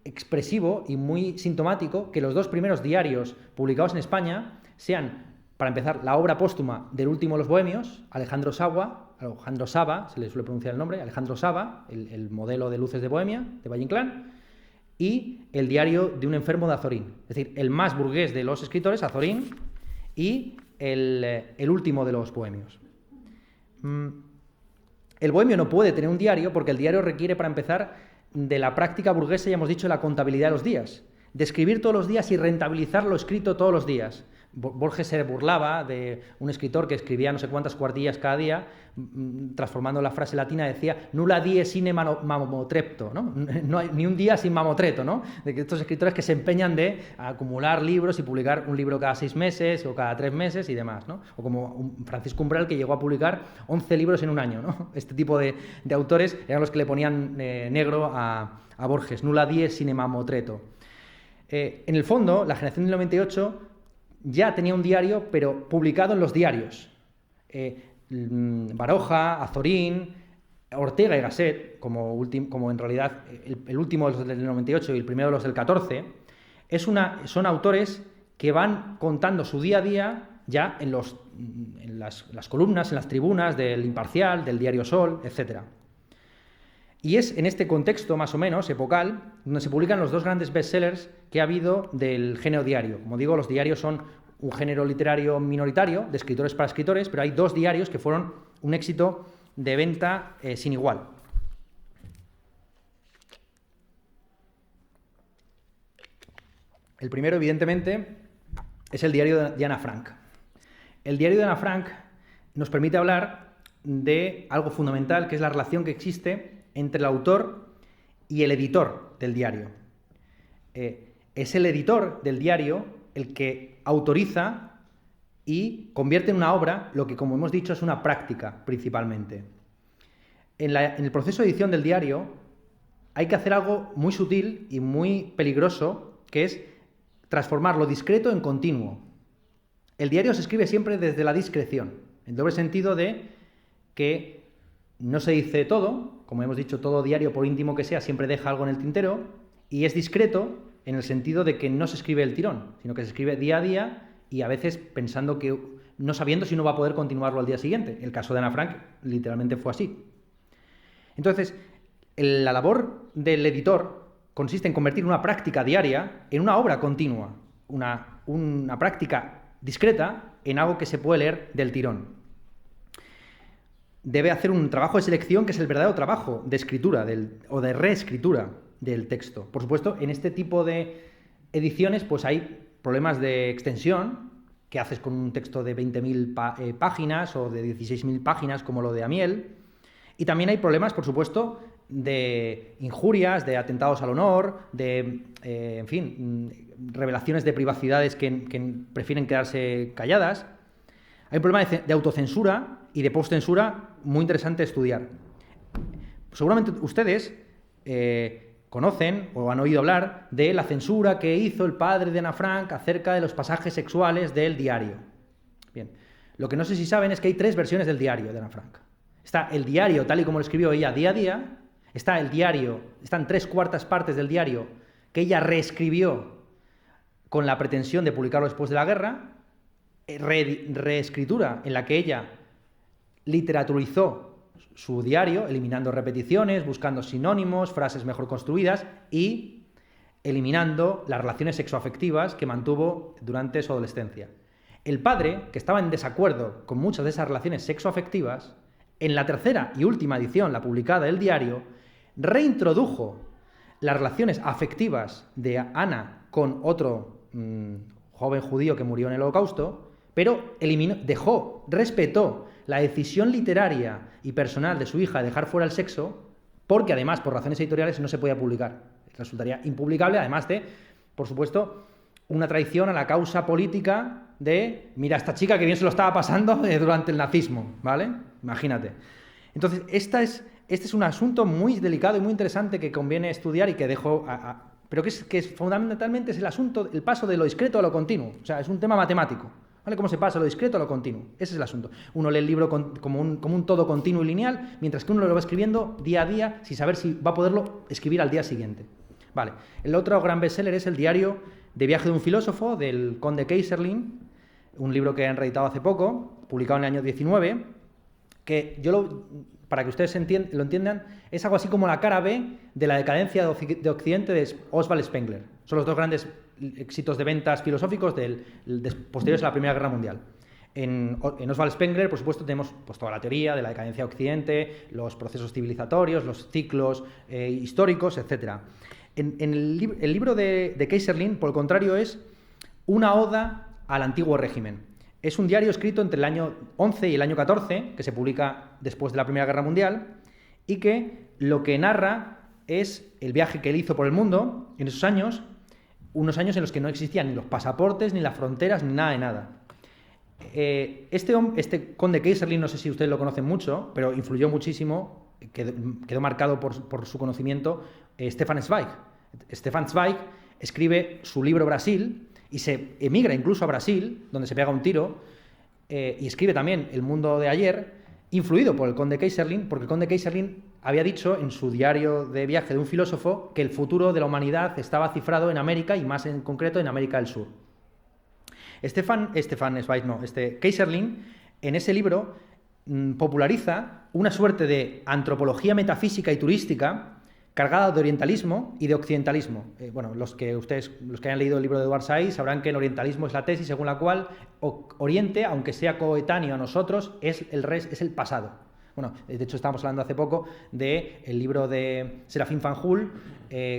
expresivo y muy sintomático que los dos primeros diarios publicados en España sean, para empezar, la obra póstuma del último de los bohemios, Alejandro Saba, se le suele pronunciar el nombre, Alejandro Saba, el modelo de Luces de Bohemia, de Valle Inclán, y el diario de un enfermo de Azorín. Es decir, el más burgués de los escritores, Azorín, y el último de los bohemios. El bohemio no puede tener un diario porque el diario requiere, para empezar, de la práctica burguesa, ya hemos dicho, la contabilidad de los días, de escribir todos los días y rentabilizar lo escrito todos los días. Borges se burlaba de un escritor que escribía no sé cuántas cuartillas cada día, transformando la frase latina, decía nulla die sine mamotrepto, ¿no? No hay ni un día sin mamotreto, ¿no? De que estos escritores que se empeñan de acumular libros y publicar un libro cada 6 meses o cada 3 meses y demás, ¿no? O como Francisco Umbral, que llegó a publicar 11 libros en un año, ¿no? Este tipo de autores eran los que le ponían negro a Borges, nulla die sine mamotreto. En el fondo, la generación del 98 ya tenía un diario, pero publicado en los diarios. Baroja, Azorín, Ortega y Gasset, como en realidad el último de los del 98 y el primero de los del 14, son autores que van contando su día a día ya en las columnas, en las tribunas del Imparcial, del Diario Sol, etc. Y es en este contexto, más o menos, epocal, donde se publican los dos grandes bestsellers que ha habido del género diario. Como digo, los diarios son un género literario minoritario, de escritores para escritores, pero hay dos diarios que fueron un éxito de venta sin igual. El primero, evidentemente, es el diario de Ana Frank. El diario de Ana Frank nos permite hablar de algo fundamental, que es la relación que existe entre el autor y el editor del diario. Es el editor del diario el que autoriza y convierte en una obra lo que, como hemos dicho, es una práctica principalmente. En el proceso de edición del diario hay que hacer algo muy sutil y muy peligroso, que es transformar lo discreto en continuo. El diario se escribe siempre desde la discreción, en doble sentido de que no se dice todo, como hemos dicho, todo diario, por íntimo que sea, siempre deja algo en el tintero, y es discreto en el sentido de que no se escribe el tirón, sino que se escribe día a día y a veces pensando que, no sabiendo si no va a poder continuarlo al día siguiente. El caso de Ana Frank literalmente fue así. Entonces, la labor del editor consiste en convertir una práctica diaria en una obra continua, una práctica discreta en algo que se puede leer del tirón. Debe hacer un trabajo de selección que es el verdadero trabajo de escritura o de reescritura del texto. Por supuesto, en este tipo de ediciones pues hay problemas de extensión. ¿Qué haces con un texto de 20.000 páginas o de 16.000 páginas como lo de Amiel? Y también hay problemas, por supuesto, de injurias, de atentados al honor, de, revelaciones de privacidades que prefieren quedarse calladas. Hay un problema de autocensura y de postcensura muy interesante estudiar. Seguramente ustedes conocen o han oído hablar de la censura que hizo el padre de Ana Frank acerca de los pasajes sexuales del diario. Bien, lo que no sé si saben es que hay 3 versiones del diario de Ana Frank. Está el diario tal y como lo escribió ella día a día, está el diario, están 3/4 partes del diario que ella reescribió con la pretensión de publicarlo después de la guerra, reescritura en la que ella literaturizó su diario, eliminando repeticiones, buscando sinónimos, frases mejor construidas y eliminando las relaciones sexoafectivas que mantuvo durante su adolescencia. El padre, que estaba en desacuerdo con muchas de esas relaciones sexoafectivas, en la tercera y última edición, la publicada del diario, reintrodujo las relaciones afectivas de Ana con otro joven judío que murió en el Holocausto, pero respetó la decisión literaria y personal de su hija de dejar fuera el sexo, porque además, por razones editoriales, no se podía publicar. Resultaría impublicable, además de, por supuesto, una traición a la causa política de, mira, esta chica que bien se lo estaba pasando durante el nazismo, ¿vale? Imagínate. Entonces, este es un asunto muy delicado y muy interesante que conviene estudiar y que dejo... pero que fundamentalmente es el asunto, el paso de lo discreto a lo continuo. O sea, es un tema matemático. ¿Vale? ¿Cómo se pasa de lo discreto a lo continuo? Ese es el asunto. Uno lee el libro como un todo continuo y lineal, mientras que uno lo va escribiendo día a día sin saber si va a poderlo escribir al día siguiente. Vale. El otro gran bestseller es el diario de viaje de un filósofo, del conde Keyserlingk, un libro que han reeditado hace poco, publicado en el año 19, que para que ustedes lo entiendan, es algo así como la cara B de la decadencia de Occidente de Oswald Spengler. Son los dos grandes éxitos de ventas filosóficos posteriores a la Primera Guerra Mundial. En Oswald Spengler, por supuesto, tenemos pues, toda la teoría de la decadencia de Occidente, los procesos civilizatorios, los ciclos históricos, etc. En el libro de Keyserlingk, por el contrario, es una oda al antiguo régimen. Es un diario escrito entre el año 11 y el año 14, que se publica después de la Primera Guerra Mundial, y que lo que narra es el viaje que él hizo por el mundo en esos años, unos años en los que no existían ni los pasaportes, ni las fronteras, ni nada de nada. Este conde Keyserlingk, no sé si ustedes lo conocen mucho, pero influyó muchísimo, quedó marcado por su conocimiento, Stefan Zweig. Stefan Zweig escribe su libro Brasil y se emigra incluso a Brasil, donde se pega un tiro, y escribe también El mundo de ayer, influido por el conde Keyserlingk, porque el conde Keyserlingk había dicho en su diario de viaje de un filósofo que el futuro de la humanidad estaba cifrado en América y más en concreto en América del Sur. Keyserlingk, en ese libro, populariza una suerte de antropología metafísica y turística cargada de orientalismo y de occidentalismo. Bueno, los que hayan leído el libro de Edward Said sabrán que el orientalismo es la tesis según la cual Oriente, aunque sea coetáneo a nosotros, es el pasado. Bueno, de hecho estábamos hablando hace poco del libro de Serafín Fanjul,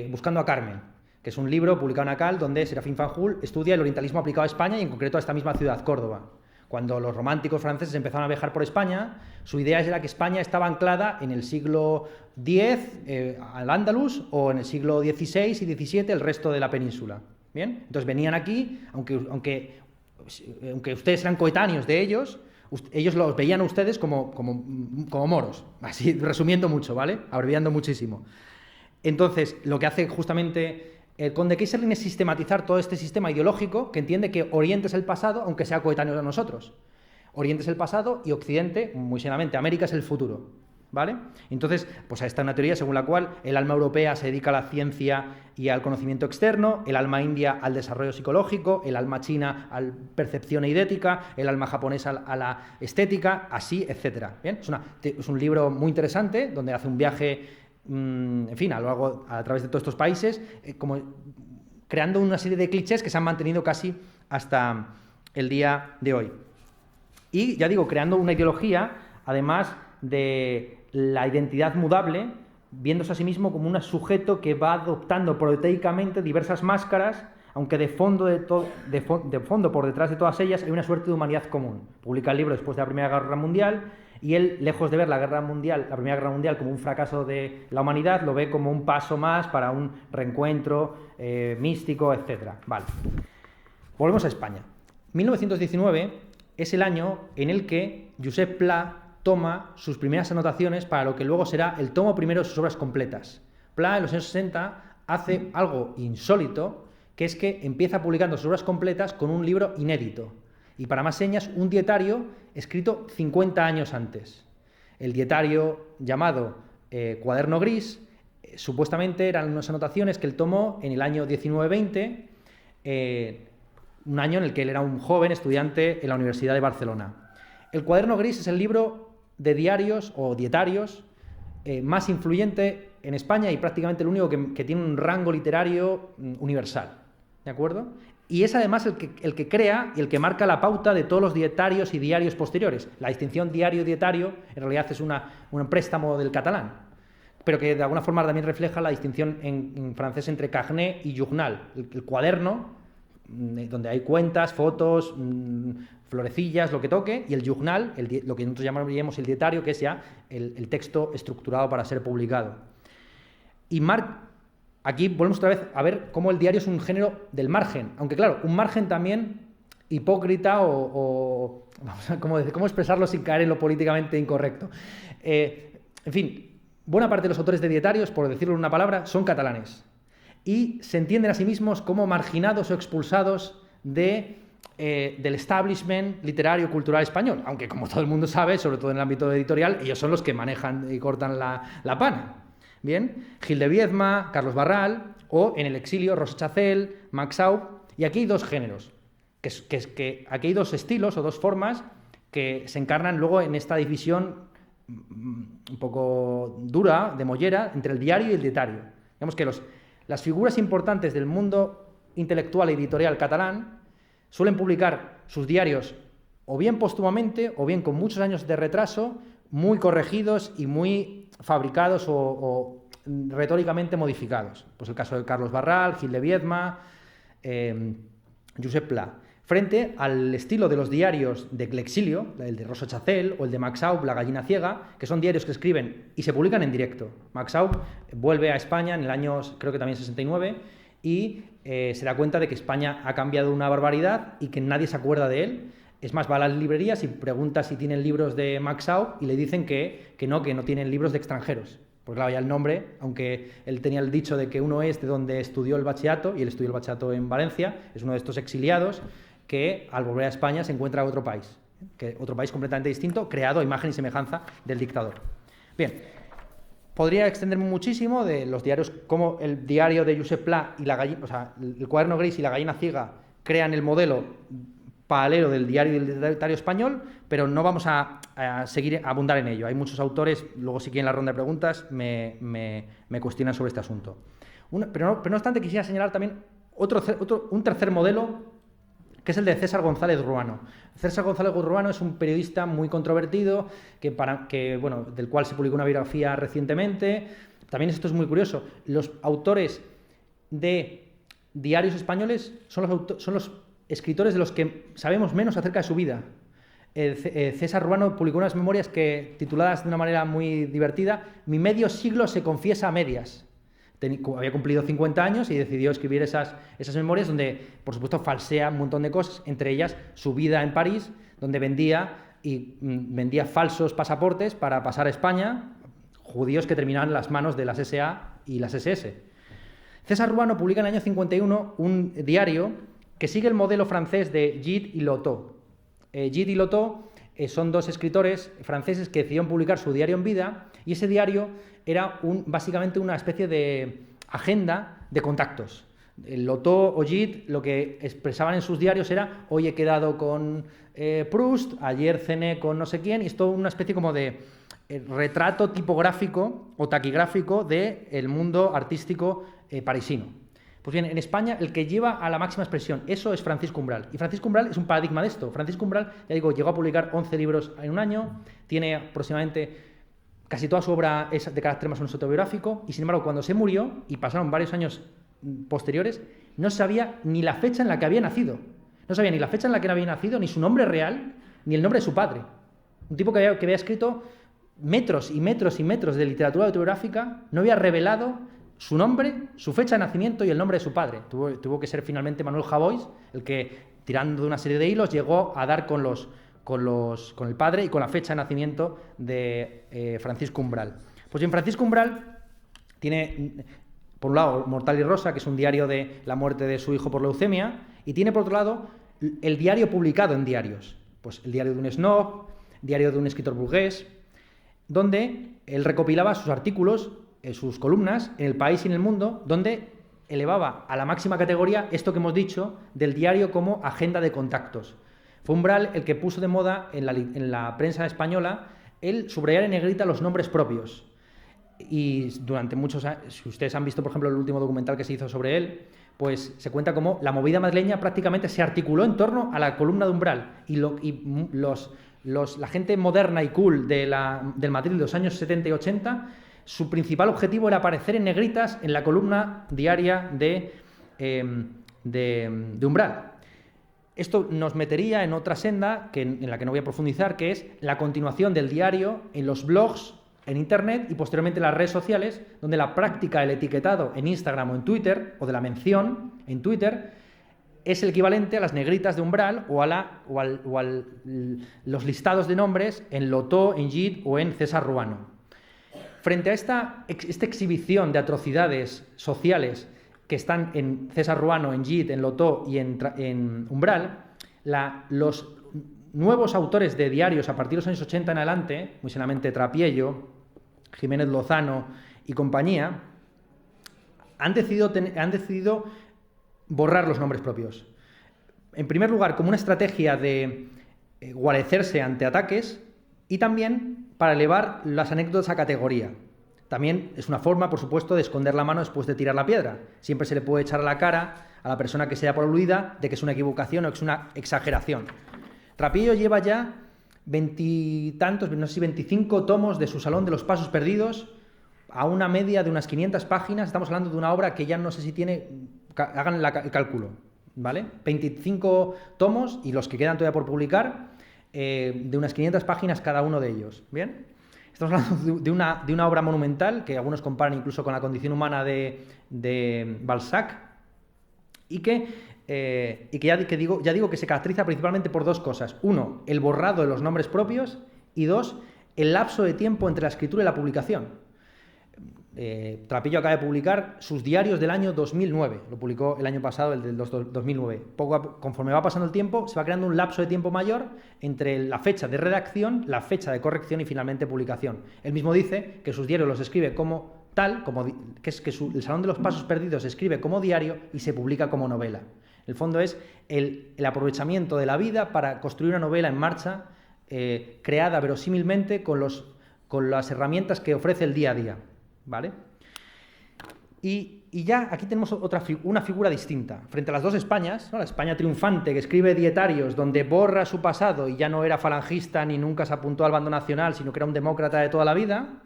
Buscando a Carmen, que es un libro publicado en ACAL donde Serafín Fanjul estudia el orientalismo aplicado a España y en concreto a esta misma ciudad, Córdoba. Cuando los románticos franceses empezaron a viajar por España, su idea era que España estaba anclada en el siglo X, al Andalus, o en el siglo XVI y XVII, el resto de la península. ¿Bien? Entonces venían aquí, aunque ustedes eran coetáneos de ellos los veían a ustedes como moros, así resumiendo mucho, ¿vale? Abreviando muchísimo. Entonces, lo que hace justamente el conde Keyserlingk es sistematizar todo este sistema ideológico que entiende que Oriente es el pasado, aunque sea coetáneo de nosotros. Oriente es el pasado y Occidente, muy seriamente, América es el futuro, ¿vale? Entonces, pues esta es una teoría según la cual el alma europea se dedica a la ciencia y al conocimiento externo, el alma india al desarrollo psicológico, el alma china a la percepción eidética, el alma japonesa a la estética, así, etcétera. ¿Bien? Es un libro muy interesante donde hace un viaje, en fin, a través de todos estos países, como creando una serie de clichés que se han mantenido casi hasta el día de hoy. Y, ya digo, creando una ideología, además de la identidad mudable, viéndose a sí mismo como un sujeto que va adoptando proteicamente diversas máscaras, aunque de fondo por detrás de todas ellas hay una suerte de humanidad común. Publica el libro después de la Primera Guerra Mundial, y él, lejos de ver la Primera Guerra Mundial como un fracaso de la humanidad, lo ve como un paso más para un reencuentro místico, etc. Vale. Volvemos a España. 1919 es el año en el que Josep Pla toma sus primeras anotaciones para lo que luego será el tomo primero de sus obras completas. Pla, en los años 60, hace algo insólito, que es que empieza publicando sus obras completas con un libro inédito. Y para más señas, un dietario escrito 50 años antes. El dietario llamado Cuaderno Gris, supuestamente eran unas anotaciones que él tomó en el año 1920 un año en el que él era un joven estudiante en la Universidad de Barcelona. El Cuaderno Gris es el libro de diarios o dietarios más influyente en España y prácticamente el único que tiene un rango literario universal, ¿de acuerdo? Y es además el que crea y el que marca la pauta de todos los dietarios y diarios posteriores. La distinción diario-dietario en realidad es un préstamo del catalán, pero que de alguna forma también refleja la distinción en francés entre carnet y journal, el cuaderno, donde hay cuentas, fotos, florecillas, lo que toque, y el journal, lo que nosotros llamaríamos el dietario, que es ya el texto estructurado para ser publicado. Y aquí volvemos otra vez a ver cómo el diario es un género del margen, aunque claro, un margen también hipócrita o ¿cómo expresarlo sin caer en lo políticamente incorrecto? En fin, buena parte de los autores de dietarios, por decirlo en una palabra, son catalanes y se entienden a sí mismos como marginados o expulsados del establishment literario cultural español, aunque como todo el mundo sabe, sobre todo en el ámbito editorial, ellos son los que manejan y cortan la pana. Bien, Gil de Viedma, Carlos Barral, o en el exilio Rosa Chacel, Max Aub, y aquí hay dos géneros, aquí hay dos estilos o dos formas que se encarnan luego en esta división un poco dura, de mollera, entre el diario y el dietario. Digamos que las figuras importantes del mundo intelectual y editorial catalán suelen publicar sus diarios o bien póstumamente o bien con muchos años de retraso, muy corregidos y muy fabricados o retóricamente modificados. Pues el caso de Carlos Barral, Gil de Viedma, Josep Pla. Frente al estilo de los diarios del exilio, el de Rosa Chacel o el de Max Aub, La gallina ciega, que son diarios que escriben y se publican en directo. Max Aub vuelve a España en el año, creo que también 69, y se da cuenta de que España ha cambiado una barbaridad y que nadie se acuerda de él. Es más, va a las librerías y pregunta si tienen libros de Max Aub y le dicen que no tienen libros de extranjeros. Pues claro, ya el nombre, aunque él tenía el dicho de que uno es de donde estudió el bachillerato, y él estudió el bachillerato en Valencia, es uno de estos exiliados que al volver a España se encuentra otro país completamente distinto, creado a imagen y semejanza del dictador. Bien, podría extenderme muchísimo de los diarios, como el diario de Josep Pla y el Cuaderno Gris y La gallina ciega crean el modelo paralelo del diario y del dietario español, pero no vamos a seguir a abundar en ello. Hay muchos autores, luego si quieren la ronda de preguntas me cuestionan sobre este asunto. Pero no obstante, quisiera señalar también un tercer modelo, que es el de César González Ruano. César González Ruano es un periodista muy controvertido, del cual se publicó una biografía recientemente. También esto es muy curioso. Los autores de diarios españoles son los escritores de los que sabemos menos acerca de su vida. César Ruano publicó unas memorias tituladas de una manera muy divertida: Mi medio siglo se confiesa a medias. Había cumplido 50 años y decidió escribir esas memorias donde, por supuesto, falsea un montón de cosas, entre ellas su vida en París, donde vendía falsos pasaportes para pasar a España, judíos que terminaban en las manos de las SA y las SS. César Ruano publica en el año 51 un diario que sigue el modelo francés de Gide y Lotto. Gide y Lotto son dos escritores franceses que decidieron publicar su diario en vida, y ese diario era básicamente una especie de agenda de contactos. Lotto o Gide lo que expresaban en sus diarios era: hoy he quedado con Proust, ayer cené con no sé quién, y es todo una especie como de retrato tipográfico o taquigráfico del mundo artístico parisino. Pues bien, en España el que lleva a la máxima expresión eso es Francisco Umbral. Y Francisco Umbral es un paradigma de esto. Francisco Umbral, ya digo, llegó a publicar 11 libros en un año, tiene aproximadamente casi toda su obra es de carácter más o menos autobiográfico, y sin embargo cuando se murió, y pasaron varios años posteriores, no sabía ni la fecha en la que había nacido. No sabía ni la fecha en la que había nacido, ni su nombre real, ni el nombre de su padre. Un tipo que había escrito metros y metros y metros de literatura autobiográfica, no había revelado su nombre, su fecha de nacimiento y el nombre de su padre. Tuvo que ser finalmente Manuel Javois el que, tirando de una serie de hilos, llegó a dar con el padre y con la fecha de nacimiento de Francisco Umbral. Pues bien, Francisco Umbral tiene, por un lado, Mortal y Rosa, que es un diario de la muerte de su hijo por leucemia, y tiene, por otro lado, el diario publicado en diarios. Pues el diario de un snob, diario de un escritor burgués, donde él recopilaba sus artículos, sus columnas, en El País y en El Mundo, donde elevaba a la máxima categoría esto que hemos dicho del diario como agenda de contactos. Fue Umbral el que puso de moda en la prensa española el subrayar en negrita los nombres propios. Y durante muchos años, si ustedes han visto, por ejemplo, el último documental que se hizo sobre él, pues se cuenta cómo la movida madrileña prácticamente se articuló en torno a la columna de Umbral. Y la gente moderna y cool del Madrid de los años 70 y 80, su principal objetivo era aparecer en negritas en la columna diaria de Umbral. Esto nos metería en otra senda en la que no voy a profundizar, que es la continuación del diario en los blogs, en Internet y posteriormente en las redes sociales, donde la práctica del etiquetado en Instagram o en Twitter, o de la mención en Twitter, es el equivalente a las negritas de Umbral o a los listados de nombres en Lotó, en JIT o en César Ruano. Frente a esta exhibición de atrocidades sociales que están en César Ruano, en JIT, en Lotó y en Umbral, los nuevos autores de diarios a partir de los años 80 en adelante, muy seriamente Trapiello, Jiménez Lozano y compañía, han decidido borrar los nombres propios. En primer lugar, como una estrategia de guarecerse ante ataques y también para elevar las anécdotas a categoría. También es una forma, por supuesto, de esconder la mano después de tirar la piedra. Siempre se le puede echar a la cara a la persona que sea por aludida de que es una equivocación o que es una exageración. Trapiello lleva ya 20 no sé si 25 tomos de su Salón de los Pasos Perdidos a una media de unas 500 páginas. Estamos hablando de una obra que ya no sé si tiene, hagan el cálculo, ¿vale? 25 tomos y los que quedan todavía por publicar, de unas 500 páginas cada uno de ellos, ¿bien? Estamos hablando de una obra monumental que algunos comparan incluso con La condición humana de Balzac y que ya digo que se caracteriza principalmente por dos cosas. Uno, el borrado de los nombres propios y dos, el lapso de tiempo entre la escritura y la publicación. Trapiello acaba de publicar sus diarios del año 2009, lo publicó el año pasado, el del 2009. Conforme va pasando el tiempo, se va creando un lapso de tiempo mayor entre la fecha de redacción, la fecha de corrección y finalmente publicación. Él mismo dice que sus diarios los escribe como tal, que el Salón de los Pasos Perdidos se escribe como diario y se publica como novela. El fondo es el aprovechamiento de la vida para construir una novela en marcha, creada verosímilmente con las herramientas que ofrece el día a día, ¿vale? Y ya aquí tenemos una figura distinta. Frente a las dos Españas, ¿no? La España triunfante que escribe dietarios donde borra su pasado y ya no era falangista ni nunca se apuntó al bando nacional, sino que era un demócrata de toda la vida.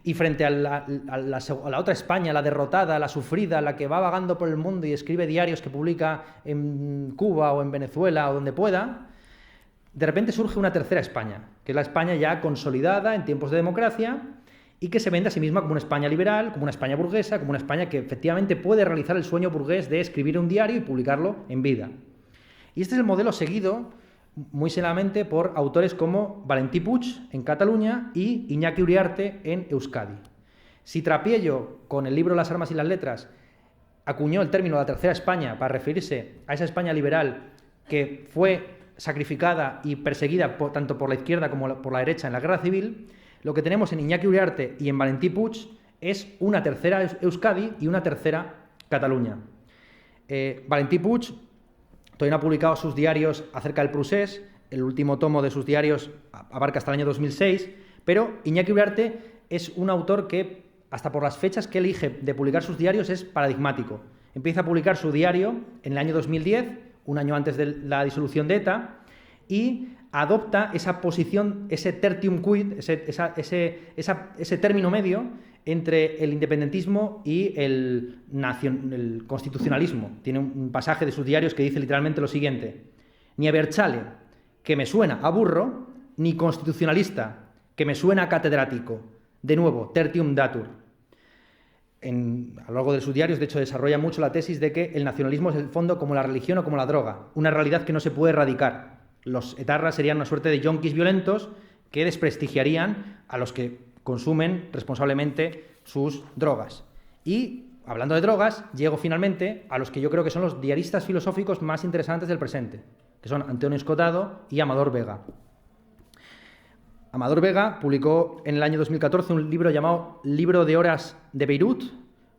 Y frente a la otra España, la derrotada, la sufrida, la que va vagando por el mundo y escribe diarios que publica en Cuba o en Venezuela o donde pueda, de repente surge una tercera España, que es la España ya consolidada en tiempos de democracia y que se vende a sí misma como una España liberal, como una España burguesa, como una España que efectivamente puede realizar el sueño burgués de escribir un diario y publicarlo en vida. Y este es el modelo seguido muy seriamente por autores como Valentí Puig en Cataluña y Iñaki Uriarte en Euskadi. Si Trapiello, con el libro Las armas y las letras, acuñó el término la tercera España para referirse a esa España liberal que fue sacrificada y perseguida tanto por la izquierda como por la derecha en la guerra civil, lo que tenemos en Iñaki Uriarte y en Valentí Puig es una tercera Euskadi y una tercera Cataluña. Valentí Puig todavía no ha publicado sus diarios acerca del procés, el último tomo de sus diarios abarca hasta el año 2006, pero Iñaki Uriarte es un autor que, hasta por las fechas que elige de publicar sus diarios, es paradigmático. Empieza a publicar su diario en el año 2010, un año antes de la disolución de ETA, y adopta esa posición, ese tertium quid, ese término medio entre el independentismo y el constitucionalismo. Tiene un pasaje de sus diarios que dice literalmente lo siguiente: ni Abertzale, que me suena a burro, ni constitucionalista, que me suena a catedrático. De nuevo, tertium datur. A lo largo de sus diarios, de hecho, desarrolla mucho la tesis de que el nacionalismo es el fondo como la religión o como la droga, una realidad que no se puede erradicar. Los etarras serían una suerte de yonkis violentos que desprestigiarían a los que consumen responsablemente sus drogas. Y, hablando de drogas, llego finalmente a los que yo creo que son los diaristas filosóficos más interesantes del presente, que son Antonio Escotado y Amador Vega. Amador Vega publicó en el año 2014 un libro llamado Libro de Horas de Beirut,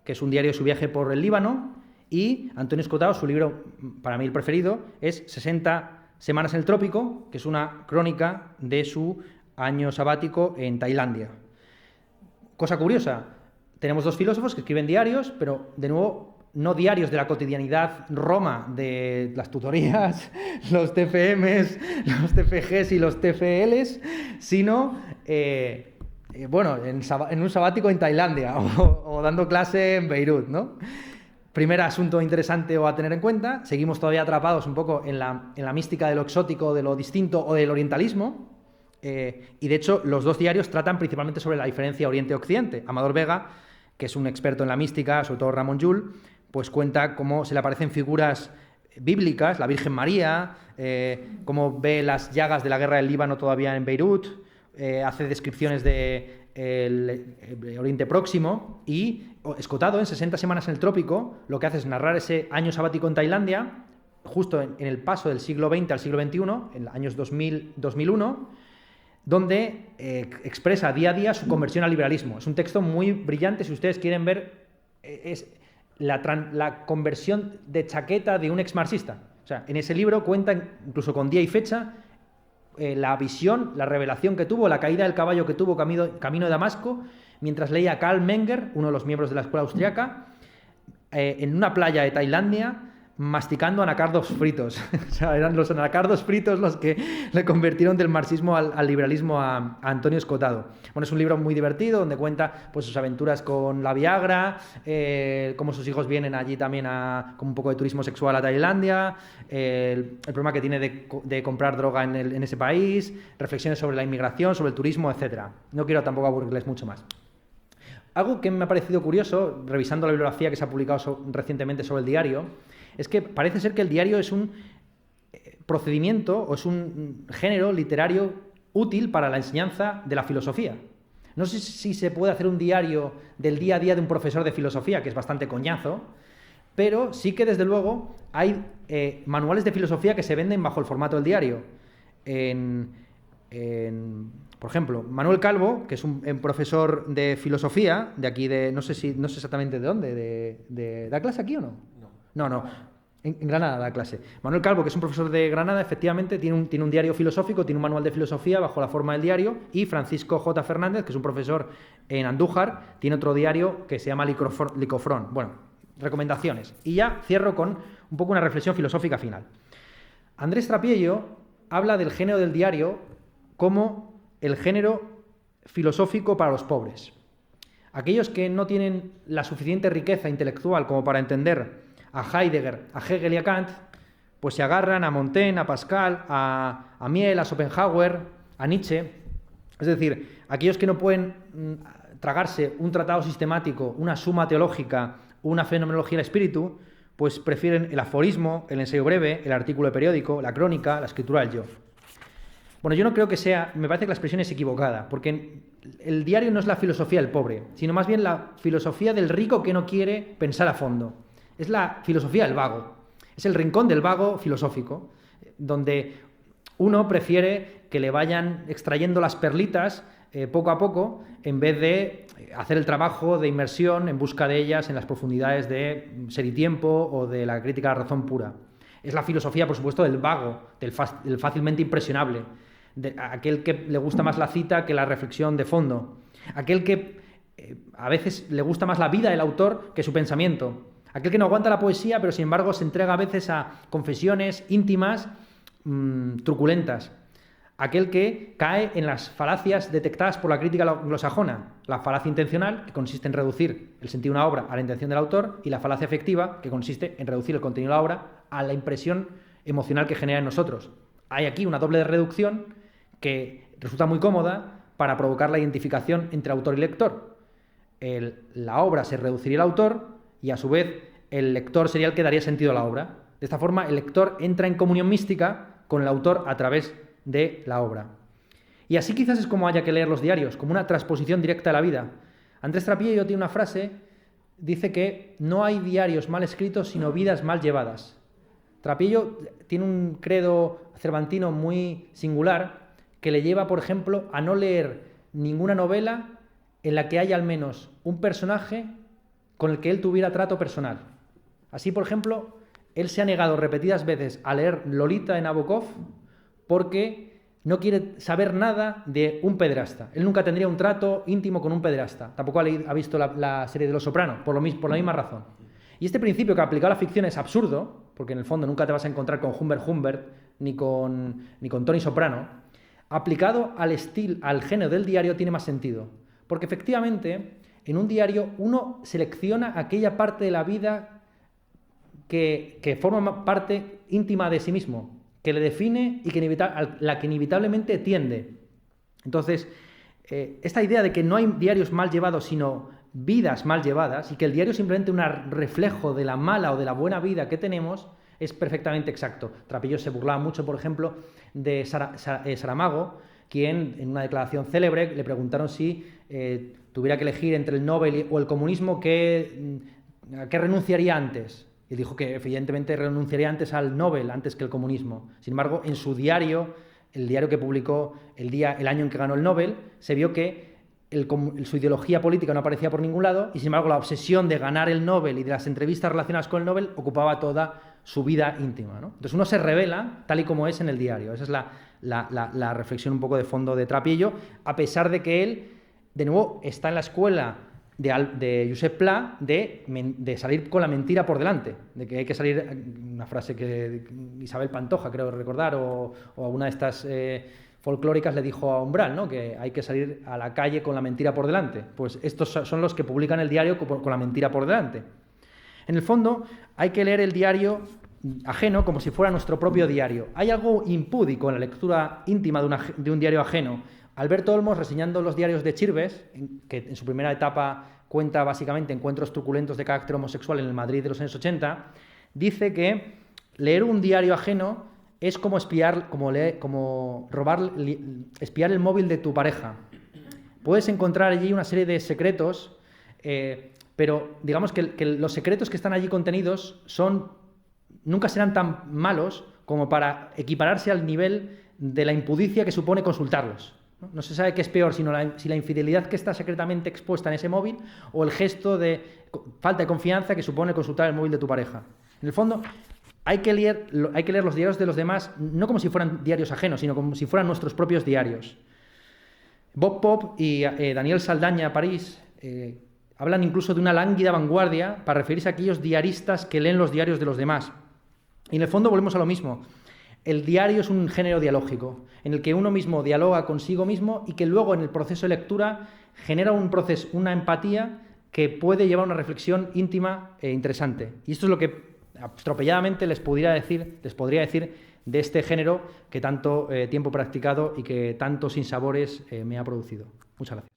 que es un diario de su viaje por el Líbano, y Antonio Escotado, su libro, para mí el preferido, es 60 semanas en el trópico, que es una crónica de su año sabático en Tailandia. Cosa curiosa, tenemos dos filósofos que escriben diarios, pero de nuevo no diarios de la cotidianidad Roma, de las tutorías, los TFMs, los TFGs y los TFLs, sino bueno, en un sabático en Tailandia o dando clase en Beirut, ¿no? Primer asunto interesante o a tener en cuenta. Seguimos todavía atrapados un poco en la mística de lo exótico, de lo distinto o del orientalismo. Y de hecho, los dos diarios tratan principalmente sobre la diferencia Oriente-Occidente. Amador Vega, que es un experto en la mística, sobre todo Ramón Llull, pues cuenta cómo se le aparecen figuras bíblicas, la Virgen María, cómo ve las llagas de la guerra del Líbano todavía en Beirut, hace descripciones del Oriente Próximo, y Escotado, en 60 semanas en el trópico, lo que hace es narrar ese año sabático en Tailandia, justo en el paso del siglo XX al siglo XXI, en los años 2000-2001, donde expresa día a día su conversión al liberalismo. Es un texto muy brillante, si ustedes quieren ver, es la conversión de chaqueta de un ex-marxista. O sea, en ese libro cuenta, incluso con día y fecha, la visión, la revelación que tuvo, la caída del caballo que tuvo camino de Damasco, mientras leía a Karl Menger, uno de los miembros de la escuela austriaca, en una playa de Tailandia, masticando anacardos fritos. O sea, eran los anacardos fritos los que le convirtieron del marxismo al liberalismo a Antonio Escotado. Bueno, es un libro muy divertido donde cuenta pues sus aventuras con la Viagra, cómo sus hijos vienen allí también con un poco de turismo sexual a Tailandia, el problema que tiene de comprar droga en ese país, reflexiones sobre la inmigración, sobre el turismo, etc. No quiero tampoco aburrirles mucho más. Algo que me ha parecido curioso, revisando la bibliografía que se ha publicado recientemente sobre el diario, es que parece ser que el diario es un procedimiento o es un género literario útil para la enseñanza de la filosofía. No sé si se puede hacer un diario del día a día de un profesor de filosofía, que es bastante coñazo, pero sí que desde luego hay manuales de filosofía que se venden bajo el formato del diario. Por ejemplo, Manuel Calvo, que es un profesor de filosofía, de aquí no sé exactamente de dónde, ¿da clase aquí o no? No, en Granada da clase. Manuel Calvo, que es un profesor de Granada, efectivamente tiene un diario filosófico, tiene un manual de filosofía bajo la forma del diario, y Francisco J. Fernández, que es un profesor en Andújar, tiene otro diario que se llama Licofrón. Bueno, recomendaciones. Y ya cierro con un poco una reflexión filosófica final. Andrés Trapiello habla del género del diario como el género filosófico para los pobres. Aquellos que no tienen la suficiente riqueza intelectual como para entender a Heidegger, a Hegel y a Kant, pues se agarran a Montaigne, a Pascal, a Miel, a Schopenhauer, a Nietzsche. Es decir, aquellos que no pueden tragarse un tratado sistemático, una suma teológica, una fenomenología del espíritu, pues prefieren el aforismo, el ensayo breve, el artículo de periódico, la crónica, la escritura del yo. Bueno, yo no creo que me parece que la expresión es equivocada, porque el diario no es la filosofía del pobre, sino más bien la filosofía del rico que no quiere pensar a fondo. Es la filosofía del vago, es el rincón del vago filosófico, donde uno prefiere que le vayan extrayendo las perlitas poco a poco, en vez de hacer el trabajo de inmersión en busca de ellas en las profundidades de Ser y Tiempo o de la crítica a la razón pura. Es la filosofía, por supuesto, del vago, del fácilmente impresionable, de aquel que le gusta más la cita que la reflexión de fondo, aquel que a veces le gusta más la vida del autor que su pensamiento, aquel que no aguanta la poesía, pero sin embargo se entrega a veces a confesiones íntimas truculentas, aquel que cae en las falacias detectadas por la crítica anglosajona, la falacia intencional, que consiste en reducir el sentido de una obra a la intención del autor, y la falacia afectiva, que consiste en reducir el contenido de la obra a la impresión emocional que genera en nosotros. Hay aquí una doble reducción que resulta muy cómoda para provocar la identificación entre autor y lector. La obra se reduciría al autor y a su vez el lector sería el que daría sentido a la obra. De esta forma el lector entra en comunión mística con el autor a través de la obra. Y así quizás es como haya que leer los diarios, como una transposición directa de la vida. Andrés Trapiello tiene una frase, dice que no hay diarios mal escritos sino vidas mal llevadas. Trapiello tiene un credo cervantino muy singular que le lleva, por ejemplo, a no leer ninguna novela en la que haya al menos un personaje con el que él tuviera trato personal. Así, por ejemplo, él se ha negado repetidas veces a leer Lolita de Nabokov porque no quiere saber nada de un pederasta. Él nunca tendría un trato íntimo con un pederasta. Tampoco ha visto la serie de Los Soprano, por la misma razón. Y este principio que aplicado a la ficción es absurdo, porque en el fondo nunca te vas a encontrar con Humbert Humbert ni con Tony Soprano. Aplicado al género del diario tiene más sentido. Porque efectivamente, en un diario uno selecciona aquella parte de la vida que forma parte íntima de sí mismo, que le define y la que inevitablemente tiende. Entonces, esta idea de que no hay diarios mal llevados, sino vidas mal llevadas, y que el diario es simplemente un reflejo de la mala o de la buena vida que tenemos, es perfectamente exacto. Trapillo se burlaba mucho, por ejemplo, de Saramago, quien en una declaración célebre le preguntaron si tuviera que elegir entre el Nobel o el comunismo, ¿a qué renunciaría antes? Y dijo que evidentemente renunciaría antes al Nobel, antes que el comunismo. Sin embargo, en su diario, el diario que publicó el año en que ganó el Nobel, se vio que su ideología política no aparecía por ningún lado y, sin embargo, la obsesión de ganar el Nobel y de las entrevistas relacionadas con el Nobel ocupaba toda su vida íntima, ¿no? Entonces uno se revela tal y como es en el diario. Esa es la reflexión un poco de fondo de Trapillo, a pesar de que él, de nuevo, está en la escuela de Josep Pla de salir con la mentira por delante, de que hay que salir, una frase que Isabel Pantoja, creo recordar, o alguna de estas folclóricas le dijo a Umbral, ¿no? Que hay que salir a la calle con la mentira por delante. Pues estos son los que publican el diario con la mentira por delante. En el fondo, hay que leer el diario ajeno como si fuera nuestro propio diario. Hay algo impúdico en la lectura íntima de un diario ajeno. Alberto Olmos, reseñando los diarios de Chirves, que en su primera etapa cuenta básicamente encuentros truculentos de carácter homosexual en el Madrid de los años 80, dice que leer un diario ajeno es como espiar el móvil de tu pareja. Puedes encontrar allí una serie de secretos, pero digamos que los secretos que están allí contenidos nunca serán tan malos como para equipararse al nivel de la impudicia que supone consultarlos. No se sabe qué es peor, si la infidelidad que está secretamente expuesta en ese móvil o el gesto de falta de confianza que supone consultar el móvil de tu pareja. En el fondo, hay que leer los diarios de los demás no como si fueran diarios ajenos, sino como si fueran nuestros propios diarios. Bob Pop y Daniel Saldaña, París, hablan incluso de una lánguida vanguardia para referirse a aquellos diaristas que leen los diarios de los demás. Y en el fondo volvemos a lo mismo. El diario es un género dialógico, en el que uno mismo dialoga consigo mismo y que luego en el proceso de lectura genera una empatía que puede llevar a una reflexión íntima e interesante. Y esto es lo que atropelladamente les podría decir de este género que tanto tiempo he practicado y que tantos sinsabores me ha producido. Muchas gracias.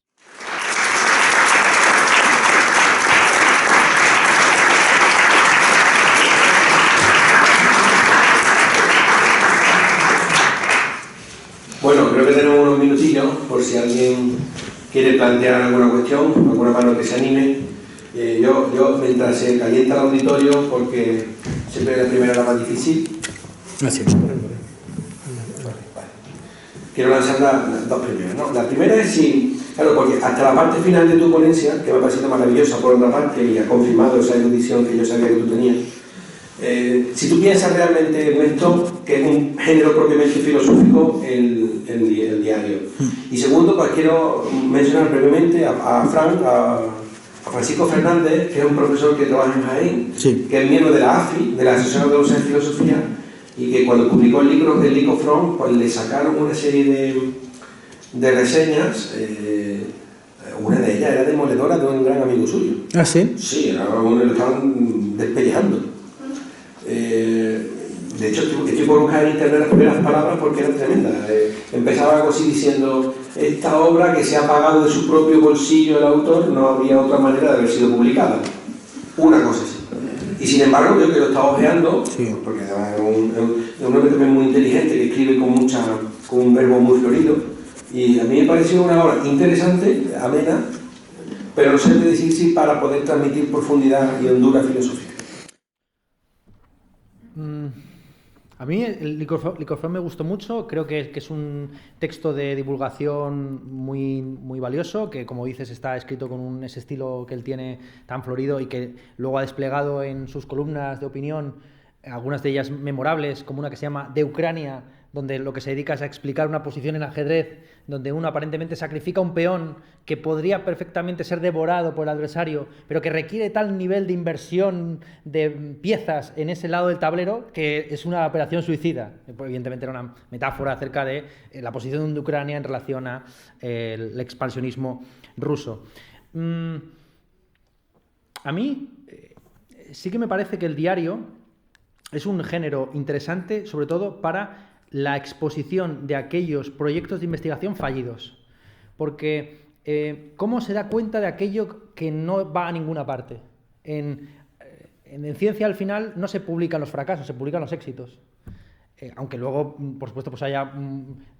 Bueno, creo que tenemos unos minutillos por si alguien quiere plantear alguna cuestión, alguna mano que se anime. Yo mientras se calienta el auditorio, porque siempre la primera es la más difícil. Así. Quiero lanzar las dos primeras, ¿no? La primera es claro, porque hasta la parte final de tu ponencia, que me ha parecido maravillosa por otra parte y ha confirmado esa erudición que yo sabía que tú tenías, si tú piensas realmente en esto, que es un género propiamente filosófico, el diario. Y segundo, pues quiero mencionar brevemente a Francisco Fernández, que es un profesor que trabaja en Jaén, sí, que es miembro de la AFI, de la Asociación de Docentes de Filosofía, y que cuando publicó el libro de Lico From, pues le sacaron una serie de reseñas. Una de ellas era demoledora de un gran amigo suyo. ¿Ah, sí? Sí, lo estaban despellejando. De hecho, estoy por buscar en internet las primeras palabras porque eran tremendas. Empezaba algo así diciendo: esta obra que se ha pagado de su propio bolsillo el autor, no habría otra manera de haber sido publicada. Una cosa así. Y sin embargo, yo que lo estaba ojeando, sí, porque es un hombre también muy inteligente, que escribe con un verbo muy florido, y a mí me pareció una obra interesante, amena, pero no sé decir si para poder transmitir profundidad y hondura filosófica. A mí el Licofrón me gustó mucho, creo que es un texto de divulgación muy, muy valioso, que como dices está escrito con ese estilo que él tiene tan florido y que luego ha desplegado en sus columnas de opinión, algunas de ellas memorables, como una que se llama De Ucrania, donde lo que se dedica es a explicar una posición en ajedrez, donde uno aparentemente sacrifica un peón que podría perfectamente ser devorado por el adversario, pero que requiere tal nivel de inversión de piezas en ese lado del tablero que es una operación suicida. Evidentemente era una metáfora acerca de la posición de Ucrania en relación a el expansionismo ruso. A mí sí que me parece que el diario es un género interesante, sobre todo para la exposición de aquellos proyectos de investigación fallidos. Porque ¿cómo se da cuenta de aquello que no va a ninguna parte? En ciencia, al final, no se publican los fracasos, se publican los éxitos. Aunque luego, por supuesto, pues haya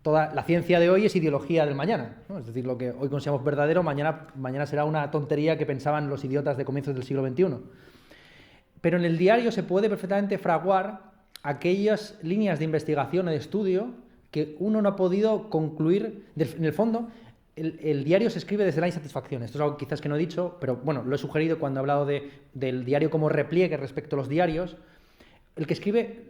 toda la ciencia de hoy es ideología del mañana, ¿no? Es decir, lo que hoy consideramos verdadero, mañana será una tontería que pensaban los idiotas de comienzos del siglo XXI. Pero en el diario se puede perfectamente fraguar aquellas líneas de investigación o de estudio que uno no ha podido concluir. En el fondo, el diario se escribe desde la insatisfacción. Esto es algo quizás que no he dicho, pero bueno, lo he sugerido cuando he hablado del diario como repliegue respecto a los diarios. El que escribe,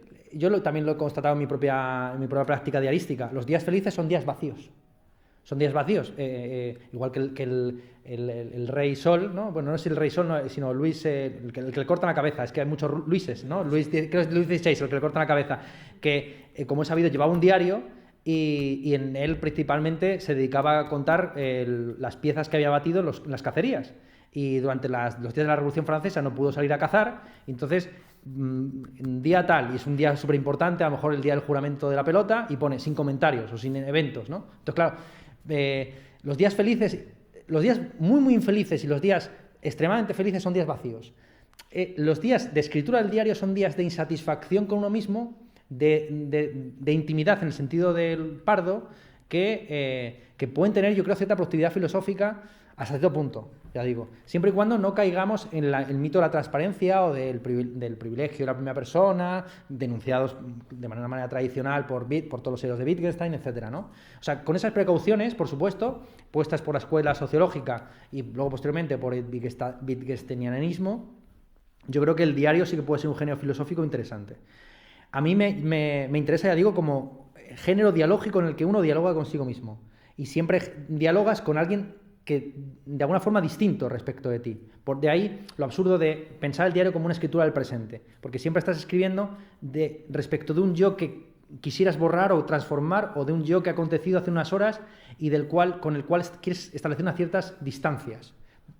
también lo he constatado en mi propia práctica diarística, los días felices son días vacíos. Son días vacíos, igual que el rey Sol, ¿no? Bueno, no es el rey Sol, no, sino Luis, el que le cortan la cabeza, es que hay muchos Luises, ¿no? Creo que es Luis XVI, el que le cortan la cabeza, que, como he sabido, llevaba un diario y en él principalmente se dedicaba a contar las piezas que había batido en las cacerías. Y durante los días de la Revolución Francesa no pudo salir a cazar, y entonces un día tal, y es un día súper importante, a lo mejor el día del juramento de la pelota, y pone sin comentarios o sin eventos, ¿no? Entonces, claro, los días felices, los días muy muy infelices y los días extremadamente felices son días vacíos. Los días de escritura del diario son días de insatisfacción con uno mismo, de intimidad en el sentido del Pardo, que pueden tener, yo creo, cierta productividad filosófica hasta cierto punto, ya digo, siempre y cuando no caigamos en el mito de la transparencia o del privilegio de la primera persona, denunciados de manera tradicional por todos los héroes de Wittgenstein, etcétera, ¿no? O sea, con esas precauciones, por supuesto, puestas por la escuela sociológica y luego posteriormente por el Wittgensteinianismo, yo creo que el diario sí que puede ser un género filosófico interesante. A mí me interesa, ya digo, como género dialógico en el que uno dialoga consigo mismo y siempre dialogas con alguien que de alguna forma distinto respecto de ti. De ahí lo absurdo de pensar el diario como una escritura del presente, porque siempre estás escribiendo respecto de un yo que quisieras borrar o transformar, o de un yo que ha acontecido hace unas horas y con el cual quieres establecer unas ciertas distancias.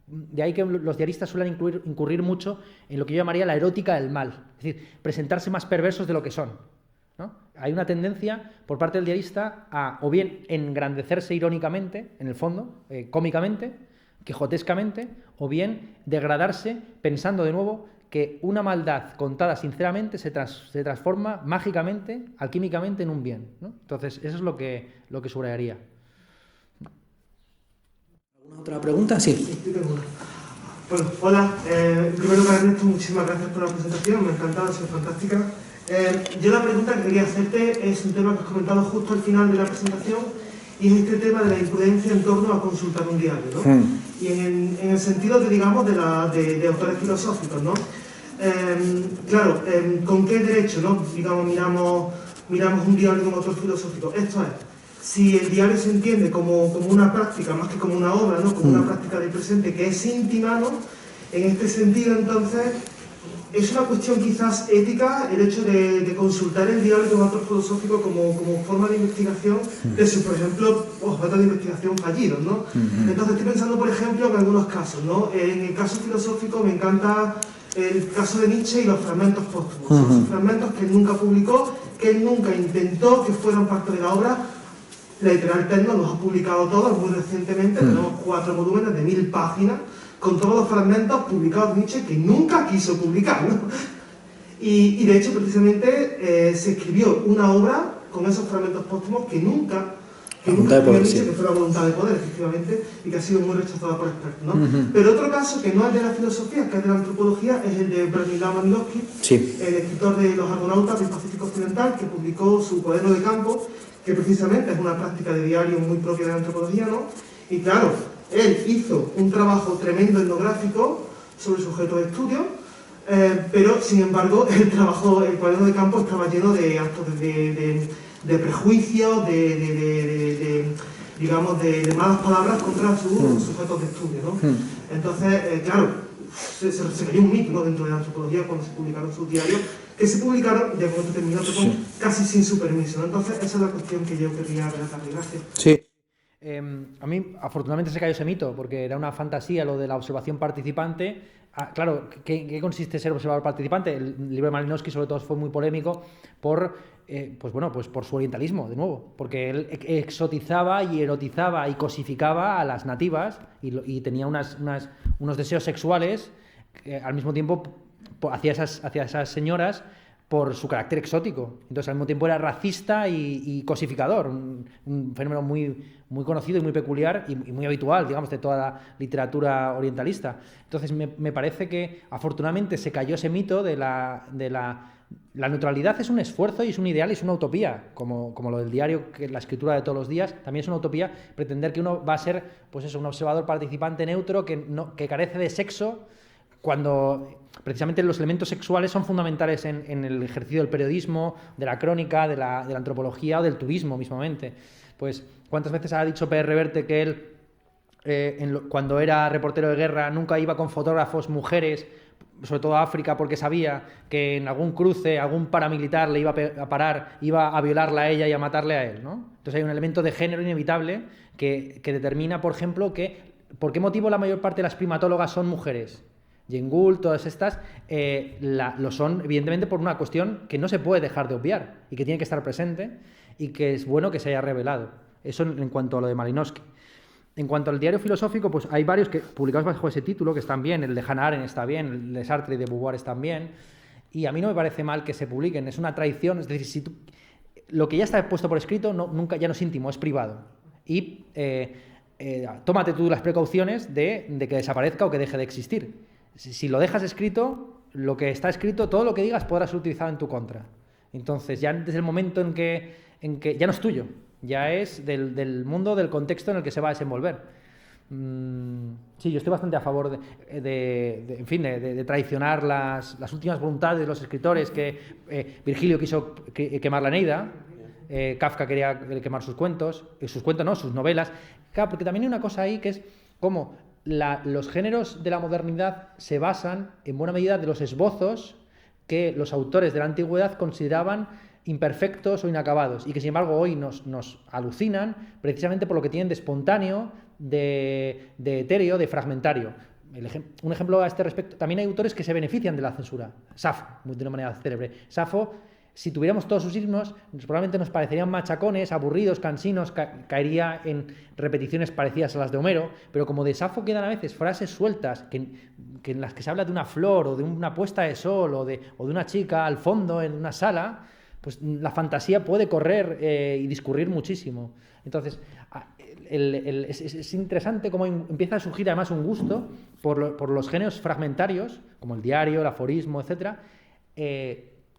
De ahí que los diaristas suelen incurrir mucho en lo que yo llamaría la erótica del mal, es decir, presentarse más perversos de lo que son, ¿no? Hay una tendencia por parte del diarista a o bien engrandecerse irónicamente, en el fondo, cómicamente, quijotescamente, o bien degradarse pensando de nuevo que una maldad contada sinceramente se transforma mágicamente, alquímicamente, en un bien, ¿no? Entonces, eso es lo que subrayaría. ¿Alguna otra pregunta? Sí. Sí, tengo una. Bueno, hola. Primero que Ernesto, muchísimas gracias por la presentación, me ha encantado, ha sido fantástica. Yo la pregunta que quería hacerte es un tema que has comentado justo al final de la presentación, y es este tema de la imprudencia en torno a consultar un diario, ¿no? Y en el sentido de, digamos, de autores filosóficos, ¿no? Claro, ¿con qué derecho, no? Digamos, miramos un diario de un autor filosófico. Esto es, si el diario se entiende como una práctica, más que como una obra, ¿no? Como una práctica del presente que es íntima, ¿no? En este sentido, entonces, es una cuestión quizás ética el hecho de consultar el diario de un autor filosófico como forma de investigación de sus, por ejemplo, objetos de investigación fallidos, ¿no? Entonces estoy pensando, por ejemplo, en algunos casos, ¿no? En el caso filosófico me encanta el caso de Nietzsche y los fragmentos póstumos. Esos fragmentos que él nunca publicó, que él nunca intentó que fueran parte de la obra. La editorial Perno los ha publicado todos muy recientemente, tenemos 4 volúmenes de 1000 páginas, con todos los fragmentos publicados de Nietzsche que nunca quiso publicar, ¿no? Y de hecho, precisamente, se escribió una obra con esos fragmentos póstumos que nunca que nunca había dicho que fuera voluntad de poder, efectivamente, y que ha sido muy rechazada por expertos, ¿no? Pero otro caso, que no es de la filosofía, que es de la antropología, es el de Bronislaw Malinowski, el escritor de Los Argonautas del Pacífico Occidental, que publicó su Cuaderno de campo, que precisamente es una práctica de diario muy propia de la antropología, ¿no? Y claro, él hizo un trabajo tremendo etnográfico sobre su objeto de estudio, pero sin embargo el Cuaderno de campo estaba lleno de actos de prejuicios, digamos, de malas palabras contra sus sujetos de estudio, ¿no? Entonces, claro, se cayó un mito, ¿no?, dentro de la antropología cuando se publicaron sus diarios, que se publicaron de modo determinado, casi sin su permiso, ¿no? Entonces, esa es la cuestión que yo querría relatar. Gracias. Sí. A mí, afortunadamente, se cayó ese mito, porque era una fantasía lo de la observación participante. Claro, ¿qué consiste ser observador participante? El libro de Malinowski, sobre todo, fue muy polémico por su orientalismo, de nuevo, porque él exotizaba y erotizaba y cosificaba a las nativas y tenía unos deseos sexuales al mismo tiempo hacia esas señoras por su carácter exótico. Entonces, al mismo tiempo era racista y cosificador, un fenómeno muy, muy conocido y muy peculiar y muy habitual, digamos, de toda la literatura orientalista. Entonces, me parece que, afortunadamente, se cayó ese mito de la neutralidad. Es un esfuerzo y es un ideal y es una utopía, como lo del diario, que la escritura de todos los días, también es una utopía pretender que uno va a ser, pues eso, un observador participante neutro que carece de sexo, cuando precisamente los elementos sexuales son fundamentales en el ejercicio del periodismo, de la crónica, de la antropología o del turismo mismamente. Pues, ¿cuántas veces ha dicho P.R. Reverte que él, cuando era reportero de guerra, nunca iba con fotógrafos mujeres, sobre todo a África, porque sabía que en algún cruce, algún paramilitar le iba a parar, iba a violarla a ella y a matarle a él, ¿no? Entonces hay un elemento de género inevitable que determina, por ejemplo, por qué motivo la mayor parte de las primatólogas son mujeres. Jane Gould, todas estas, lo son, evidentemente, por una cuestión que no se puede dejar de obviar y que tiene que estar presente y que es bueno que se haya revelado. Eso en cuanto a lo de Malinowski. En cuanto al diario filosófico, pues hay varios publicados bajo ese título que están bien. El de Hannah Arendt está bien, el de Sartre y de Beauvoir están bien. Y a mí no me parece mal que se publiquen. Es una traición. Es decir, lo que ya está puesto por escrito nunca ya no es íntimo, es privado. Y tómate tú las precauciones de que desaparezca o que deje de existir. Si lo dejas escrito, lo que está escrito, todo lo que digas podrá ser utilizado en tu contra. Entonces, ya desde el momento en que ya no es tuyo, ya es del mundo, del contexto en el que se va a desenvolver. Sí, yo estoy bastante a favor de traicionar las últimas voluntades de los escritores, que Virgilio quiso quemar la Eneida, Kafka quería quemar sus novelas. Claro, porque también hay una cosa ahí que es como los géneros de la modernidad se basan en buena medida de los esbozos que los autores de la antigüedad consideraban imperfectos o inacabados y que, sin embargo, hoy nos alucinan precisamente por lo que tienen de espontáneo, de etéreo, de fragmentario. Un ejemplo a este respecto: también hay autores que se benefician de la censura. Safo, de una manera célebre. Safo, si tuviéramos todos sus himnos, probablemente nos parecerían machacones, aburridos, cansinos, caería en repeticiones parecidas a las de Homero, pero como de Safo quedan a veces frases sueltas que en las que se habla de una flor o de una puesta de sol o de una chica al fondo en una sala, pues la fantasía puede correr y discurrir muchísimo. Entonces, es interesante cómo empieza a surgir además un gusto por los géneros fragmentarios, como el diario, el aforismo, etcétera,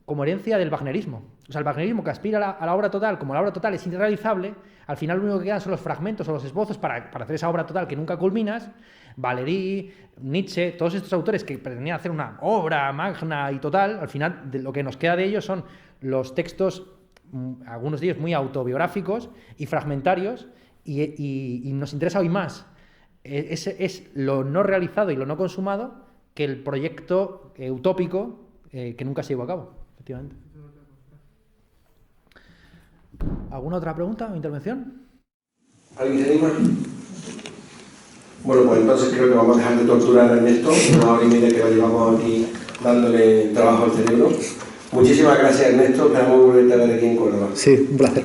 como herencia del wagnerismo. O sea, el wagnerismo, que aspira a la obra total, como la obra total es irrealizable, al final lo único que quedan son los fragmentos o los esbozos para hacer esa obra total que nunca culminas. Valéry, Nietzsche, todos estos autores que pretendían hacer una obra magna y total, al final lo que nos queda de ellos son los textos, algunos de ellos muy autobiográficos y fragmentarios, y nos interesa hoy más es lo no realizado y lo no consumado que el proyecto utópico que nunca se llevó a cabo, efectivamente. ¿Alguna otra pregunta o intervención? ¿Alguien se anima? Bueno, pues entonces creo que vamos a dejar de torturar a Ernesto, una hora y media que lo llevamos aquí dándole trabajo al cerebro. Muchísimas gracias, Ernesto. Esperamos volverte a ver aquí en Córdoba. Sí, un placer.